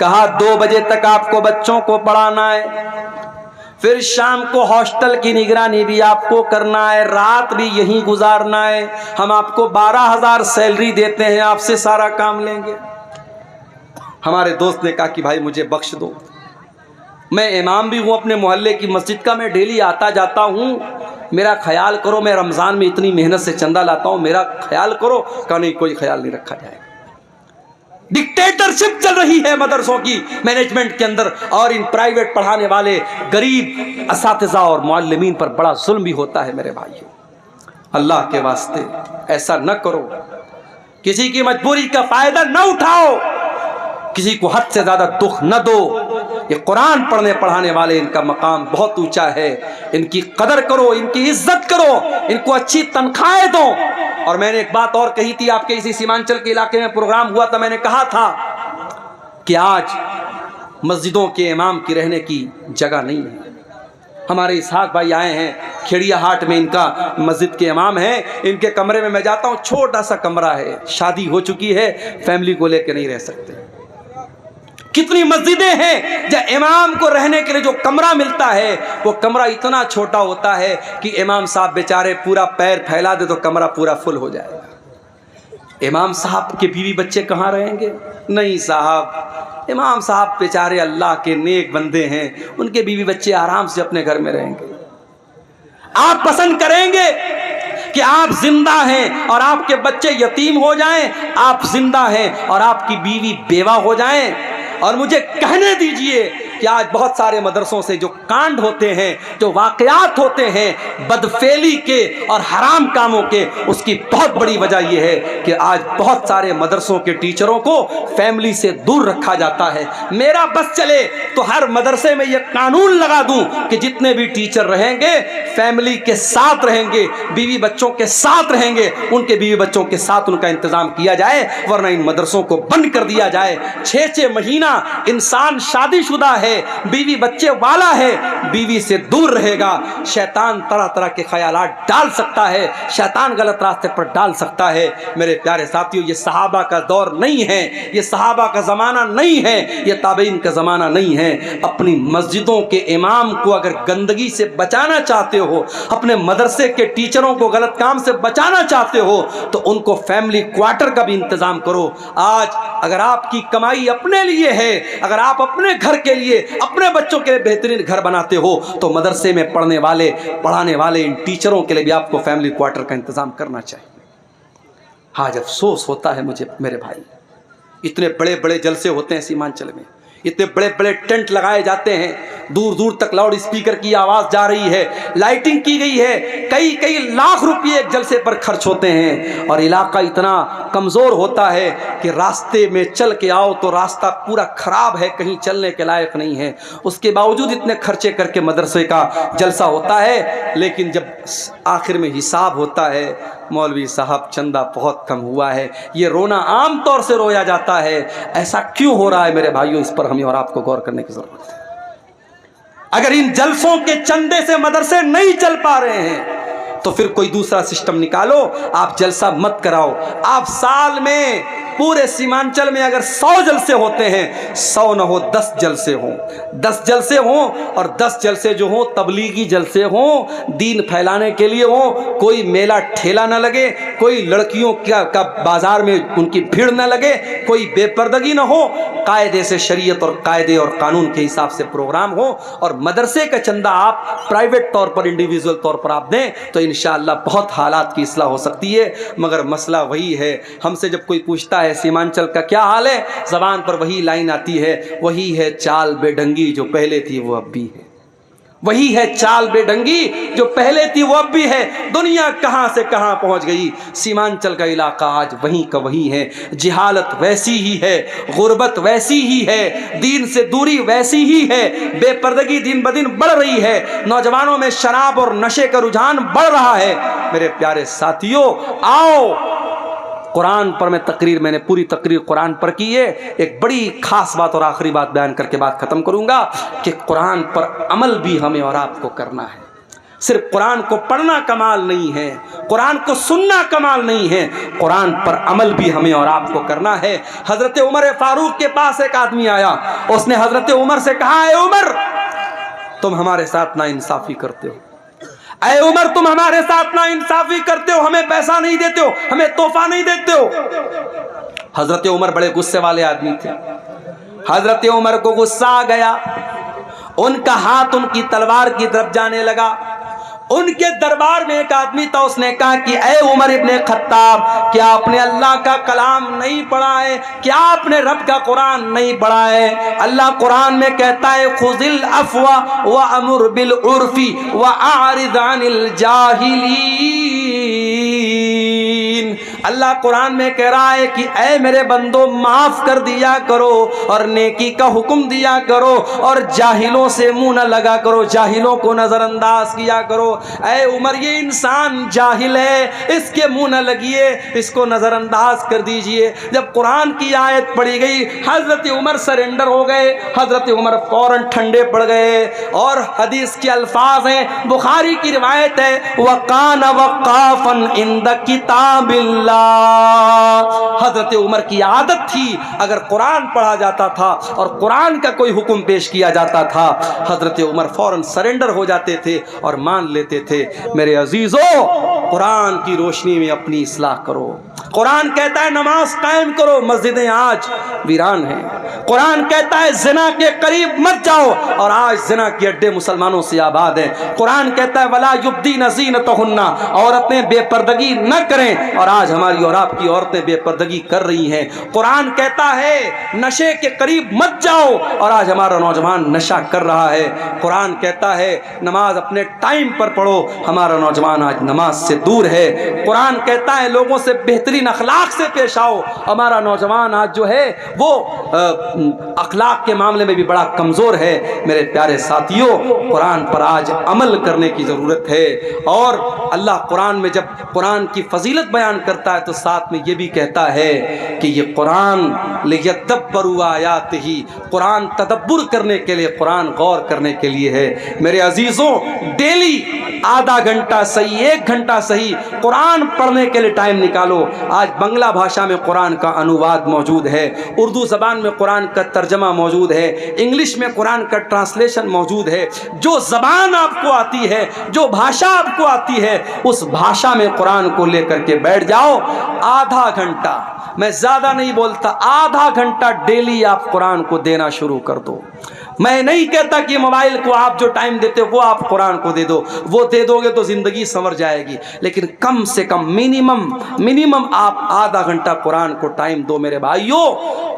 Speaker 1: کہا 2 بجے تک آپ کو بچوں کو پڑھانا ہے, پھر شام کو ہاسٹل کی نگرانی بھی آپ کو کرنا ہے, رات بھی یہیں گزارنا ہے. ہم آپ کو 12,000 سیلری دیتے ہیں, آپ سے سارا کام لیں گے. ہمارے دوست نے کہا کہ بھائی مجھے بخش دو, میں امام بھی ہوں اپنے محلے کی مسجد کا، میں ڈیلی آتا جاتا ہوں، میرا خیال کرو، میں رمضان میں اتنی محنت سے چندہ لاتا ہوں، میرا خیال کرو۔ کہا نہیں، کوئی خیال نہیں رکھا جائے گا۔ ڈکٹیٹرشپ چل رہی ہے مدرسوں کی مینجمنٹ کے اندر، اور ان پرائیویٹ پڑھانے والے غریب اساتذہ اور معلمین پر بڑا ظلم بھی ہوتا ہے۔ میرے بھائیوں، اللہ کے واسطے ایسا نہ کرو، کسی کی مجبوری کا فائدہ نہ اٹھاؤ، کسی کو حد سے زیادہ دکھ نہ دو۔ یہ قرآن پڑھنے پڑھانے والے، ان کا مقام بہت اونچا ہے، ان کی قدر کرو، ان کی عزت کرو، ان کو اچھی تنخواہیں دو۔ اور میں نے ایک بات اور کہی تھی، آپ کے اسی سیمانچل کے علاقے میں پروگرام ہوا تھا، میں نے کہا تھا کہ آج مسجدوں کے امام کی رہنے کی جگہ نہیں ہے۔ ہمارے اسحاق بھائی آئے ہیں، کھیڑیا ہاٹ میں ان کا مسجد کے امام ہیں، ان کے کمرے میں جاتا ہوں، چھوٹا سا کمرہ ہے، شادی ہو چکی ہے، فیملی کو لے کے نہیں رہ سکتے۔ کتنی مسجدیں ہیں جہاں امام کو رہنے کے لیے جو کمرہ ملتا ہے وہ کمرہ اتنا چھوٹا ہوتا ہے کہ امام صاحب بیچارے پورا پیر پھیلا دے تو کمرہ پورا فل ہو جائے گا۔ امام صاحب کے بیوی بچے کہاں رہیں گے؟ نہیں صاحب، امام صاحب بیچارے اللہ کے نیک بندے ہیں، ان کے بیوی بچے آرام سے اپنے گھر میں رہیں گے۔ آپ پسند کریں گے کہ آپ زندہ ہیں اور آپ کے بچے یتیم ہو جائیں، آپ زندہ ہیں اور آپ کی بیوی بیوہ ہو جائیں؟ اور مجھے کہنے دیجئے کہ آج بہت سارے مدرسوں سے جو کانڈ ہوتے ہیں، جو واقعات ہوتے ہیں بدفعلی کے اور حرام کاموں کے، اس کی بہت بڑی وجہ یہ ہے کہ آج بہت سارے مدرسوں کے ٹیچروں کو فیملی سے دور رکھا جاتا ہے۔ میرا بس چلے تو ہر مدرسے میں یہ قانون لگا دوں کہ جتنے بھی ٹیچر رہیں گے فیملی کے ساتھ رہیں گے، بیوی بچوں کے ساتھ رہیں گے، ان کے بیوی بچوں کے ساتھ ان کا انتظام کیا جائے، ورنہ ان مدرسوں کو بند کر دیا جائے۔ 6 مہینہ انسان شادی شدہ ہے، بیوی بچے والا ہے، بیوی سے دور رہے گا، شیطان طرح طرح کے خیالات ڈال سکتا ہے، شیطان غلط راستے پر ڈال سکتا ہے۔ میرے پیارے ساتھیوں، یہ صحابہ کا دور نہیں ہے، یہ صحابہ کا زمانہ نہیں ہے، یہ تابعین کا زمانہ نہیں ہے۔ اپنی مسجدوں کے امام کو اگر گندگی سے بچانا چاہتے ہو، اپنے مدرسے کے ٹیچروں کو غلط کام سے بچانا چاہتے ہو، تو ان کو فیملی کوارٹر کا بھی انتظام کرو۔ آج اگر آپ کی کمائی اپنے لیے ہے، اگر آپ اپنے گھر کے لیے، اپنے بچوں کے لیے بہترین گھر بناتے ہو، تو مدرسے میں پڑھنے والے، پڑھانے والے ان ٹیچروں کے لیے بھی آپ کو فیملی کوارٹر کا انتظام کرنا چاہیے۔ آج افسوس ہوتا ہے مجھے میرے بھائی، اتنے بڑے بڑے جلسے ہوتے ہیں سیمانچل میں، اتنے بڑے بڑے ٹینٹ لگائے جاتے ہیں، دور دور تک لاؤڈ اسپیکر کی آواز جا رہی ہے، لائٹنگ کی گئی ہے، کئی لاکھ روپے ایک جلسے پر خرچ ہوتے ہیں، اور علاقہ اتنا کمزور ہوتا ہے کہ راستے میں چل کے آؤ تو راستہ پورا خراب ہے، کہیں چلنے کے لائق نہیں ہے۔ اس کے باوجود اتنے خرچے کر کے مدرسے کا جلسہ ہوتا ہے، لیکن جب آخر میں حساب ہوتا ہے، مولوی صاحب چندہ بہت کم ہوا ہے، یہ رونا عام طور سے رویا جاتا ہے۔ ایسا کیوں ہو رہا ہے میرے بھائیوں؟ اس پر ہمیں اور آپ کو غور کرنے کی ضرورت ہے۔ اگر ان جلسوں کے چندے سے مدرسے نہیں چل پا رہے ہیں تو پھر کوئی دوسرا سسٹم نکالو، آپ جلسہ مت کراؤ۔ آپ سال میں پورے سیمانچل میں اگر 100 جلسے ہوتے ہیں، 100 نہ ہو 10 جلسے ہوں، 10 جلسے ہوں، اور 10 جلسے جو ہوں تبلیغی جلسے ہوں، دین پھیلانے کے لیے ہوں، کوئی میلہ ٹھیلا نہ لگے، کوئی لڑکیوں کا بازار میں ان کی بھیڑ نہ لگے، کوئی بے پردگی نہ ہو، قاعدے سے شریعت اور قاعدے اور قانون کے حساب سے پروگرام ہو، اور مدرسے کا چندہ آپ پرائیویٹ طور پر، انڈیویجول طور پر آپ دیں تو انشاءاللہ بہت حالات کی اصلاح ہو سکتی ہے۔ مگر مسئلہ وہی ہے، ہم سے جب کوئی پوچھتا ہے سیمانچل کا کیا حال ہے، زبان پر وہی لائن آتی ہے، وہی ہے چال بے ڈنگی جو پہلے تھی وہ اب بھی ہے، وہی ہے چال بے ڈنگی جو پہلے تھی وہ اب بھی ہے۔ دنیا کہاں سے کہاں پہنچ گئی، سیمانچل کا علاقہ آج وہیں کا وہیں ہے، جہالت ویسی ہی ہے، غربت ویسی ہی ہے، دین سے دوری ویسی ہی ہے، بے پردگی دن بدن بڑھ رہی ہے، نوجوانوں میں شراب اور نشے کا رجحان بڑھ رہا ہے۔ میرے پیارے ساتھیوں، آؤ قرآن پر میں نے پوری تقریر قرآن پر کی ہے۔ ایک بڑی خاص بات اور آخری بات بیان کر کے بات ختم کروں گا کہ قرآن پر عمل بھی ہمیں اور آپ کو کرنا ہے۔ صرف قرآن کو پڑھنا کمال نہیں ہے، قرآن کو سننا کمال نہیں ہے، قرآن پر عمل بھی ہمیں اور آپ کو کرنا ہے۔ حضرت عمر فاروق کے پاس ایک آدمی آیا، اس نے حضرت عمر سے کہا، اے عمر تم ہمارے ساتھ ناانصافی کرتے ہو، اے عمر تم ہمارے ساتھ ناانصافی کرتے ہو، ہمیں پیسہ نہیں دیتے ہو، ہمیں تحفہ نہیں دیتے ہو۔ حضرت عمر بڑے غصے والے آدمی تھے، حضرت عمر کو غصہ آ گیا، ان کا ہاتھ ان کی تلوار کی طرف جانے لگا۔ ان کے دربار میں ایک آدمی تھا، اس نے کہا کہ اے عمر ابن خطاب، کیا آپ نے اللہ کا کلام نہیں پڑھا ہے؟ کیا آپ نے رب کا قرآن نہیں پڑھا ہے؟ اللہ قرآن میں کہتا ہے خذ العفو وامر بالعرف واعرض عن الجاہلین۔ اللہ قرآن میں کہہ رہا ہے کہ اے میرے بندو، معاف کر دیا کرو اور نیکی کا حکم دیا کرو اور جاہلوں سے منہ نہ لگا کرو، جاہلوں کو نظر انداز کیا کرو۔ اے عمر، یہ انسان جاہل ہے، اس کے منہ نہ لگیے، اس کو نظر انداز کر دیجئے۔ جب قرآن کی آیت پڑھی گئی، حضرت عمر سرنڈر ہو گئے، حضرت عمر فوراً ٹھنڈے پڑ گئے۔ اور حدیث کے الفاظ ہیں، بخاری کی روایت ہے وَقَانَ وَقَافًا عِنْدَ کتاب اللہ۔ حضرت عمر کی عادت تھی، اگر قرآن پڑھا جاتا تھا اور قرآن کا کوئی حکم پیش کیا جاتا تھا، حضرت عمر فوراً سرنڈر ہو جاتے تھے اور مان لیتے تھے۔ میرے عزیزو، قرآن کی روشنی میں اپنی اصلاح کرو۔ قرآن کہتا ہے نماز قائم کرو، مسجدیں آج ویران ہیں۔ قرآن کہتا ہے زنا کے قریب مت جاؤ، اور آج زنا کے اڈے مسلمانوں سے آباد ہیں۔ قرآن کہتا ہے وَلَا يُبْدِينَ زِينَتَهُنَّ، عورتیں بے پردگی نہ کریں، اور آج ہماری اور آپ کی عورتیں بے پردگی کر رہی ہیں۔ قرآن کہتا ہے نشے کے قریب مت جاؤ، اور آج ہمارا نوجوان نشہ کر رہا ہے۔ قرآن کہتا ہے نماز اپنے ٹائم پر پڑھو، ہمارا نوجوان آج نماز سے دور ہے۔ قرآن کہتا ہے لوگوں سے بہترین اخلاق سے پیش آؤ، ہمارا نوجوان آج جو ہے وہ اخلاق کے معاملے میں بھی بڑا کمزور ہے۔ میرے پیارے ساتھیوں، قرآن پر آج عمل کرنے کی ضرورت ہے۔ اور اللہ قرآن میں جب قرآن کی فضیلت بیان کرتا ہے تو ساتھ میں یہ بھی کہتا ہے کہ یہ قرآن لیدبروا آیاتہ، قرآن تدبر کرنے کے لیے، قرآن غور کرنے کے لیے ہے۔ میرے عزیزوں، ڈیلی آدھا گھنٹہ صحیح، 1 گھنٹہ صحیح قرآن پڑھنے کے لیے ٹائم نکالو۔ آج بنگلہ بھاشا میں قرآن کا انواد موجود ہے، اردو زبان میں قرآن کا ترجمہ موجود ہے، انگلش میں قرآن کا ٹرانسلیشن موجود ہے۔ جو زبان آپ کو آتی ہے، جو بھاشا آپ کو آتی ہے، اس بھاشا میں قرآن کو لے کر کے بیٹھ جاؤ۔ آدھا گھنٹہ، میں زیادہ نہیں بولتا، آدھا گھنٹہ ڈیلی آپ قرآن کو دینا شروع کر دو۔ میں نہیں کہتا کہ موبائل کو آپ جو ٹائم دیتے وہ آپ قرآن کو دے دو، وہ دے دو گے تو زندگی سنور جائے گی، لیکن کم سے کم منیمم آپ آدھا گھنٹہ قرآن کو ٹائم دو۔ میرے بھائیوں،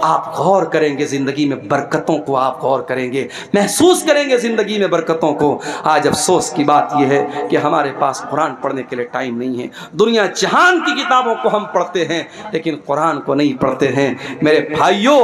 Speaker 1: آپ غور کریں گے زندگی میں برکتوں کو، آپ غور کریں گے، محسوس کریں گے زندگی میں برکتوں کو۔ آج افسوس کی بات یہ ہے کہ ہمارے پاس قرآن پڑھنے کے لیے ٹائم نہیں ہے۔ دنیا جہان کی کتابوں کو ہم پڑھتے ہیں لیکن قرآن کو نہیں پڑھتے ہیں۔ میرے بھائیوں،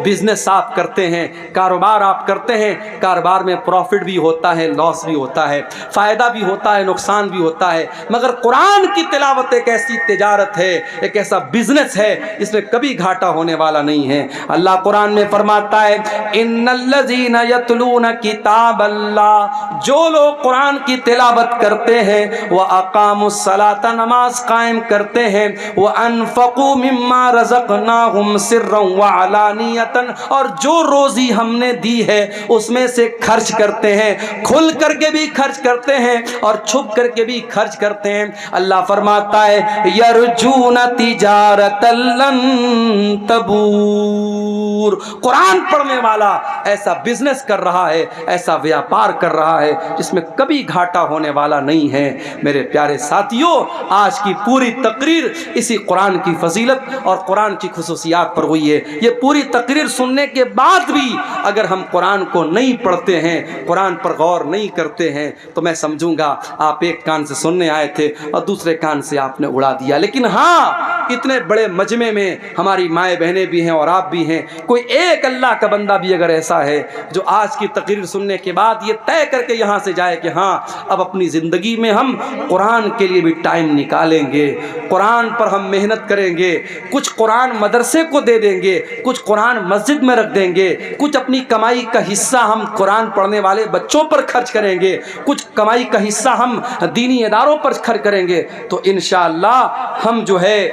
Speaker 1: بزنس آپ کرتے ہیں، کاروبار آپ کرتے ہیں، کاروبار میں پروفٹ بھی ہوتا ہے، لاس بھی ہوتا ہے، فائدہ بھی ہوتا ہے، نقصان بھی ہوتا ہے، مگر قرآن کی تلاوت ایک ایسی تجارت ہے، ایک ایسا بزنس ہے جس میں کبھی گھاٹا ہونے والا نہیں ہے۔ اللہ قرآن میں فرماتا ہے ان الذین یتلون کتاب اللہ، جو لوگ قرآن کی تلاوت کرتے ہیں، واقاموا الصلاۃ، نماز قائم کرتے ہیں، وانفقوا مما رزقناہم سرا وعلانیۃ، اور جو روزی ہم نے دی ہے اس میں سے خرچ کرتے ہیں، کھل کر کے بھی خرچ کرتے ہیں اور چھپ کر کے بھی خرچ کرتے ہیں۔ اللہ فرماتا ہے یرجون تجارتا لن تبور، قرآن پڑھنے والا ایسا بزنس کر رہا ہے، ایسا ویاپار کر رہا ہے جس میں کبھی گھاٹا ہونے والا نہیں ہے۔ میرے پیارے ساتھیوں، آج کی پوری تقریر اسی قرآن کی فضیلت اور قرآن کی خصوصیات پر ہوئی ہے۔ یہ پوری تقریر سننے کے بعد بھی اگر ہم قرآن کو نہیں پڑھتے ہیں، قرآن پر غور نہیں کرتے ہیں، تو میں سمجھوں گا آپ ایک کان سے سننے آئے تھے اور دوسرے کان سے آپ نے اڑا دیا۔ لیکن ہاں، اتنے بڑے مجمع میں ہماری مائیں بہنیں بھی ہیں اور آپ بھی ہیں، کوئی ایک اللہ کا بندہ بھی اگر ایسا ہے جو آج کی تقریر سننے کے بعد یہ طے کر کے یہاں سے جائے کہ ہاں، اب اپنی زندگی میں ہم قرآن کے لیے بھی ٹائم نکالیں گے، قرآن پر ہم محنت کریں گے، کچھ قرآن مدرسے کو دے دیں گے، کچھ قرآن مسجد میں رکھ دیں گے، کچھ اپنی کمائی کا حصہ ہم قرآن پڑھنے والے بچوں پر خرچ کریں گے، کچھ کمائی کا حصہ ہم دینی اداروں پر خرچ کریں گے، تو انشاءاللہ ہم جو ہے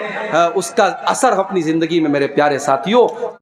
Speaker 1: اس کا اثر اپنی زندگی میں، میرے پیارے ساتھیوں،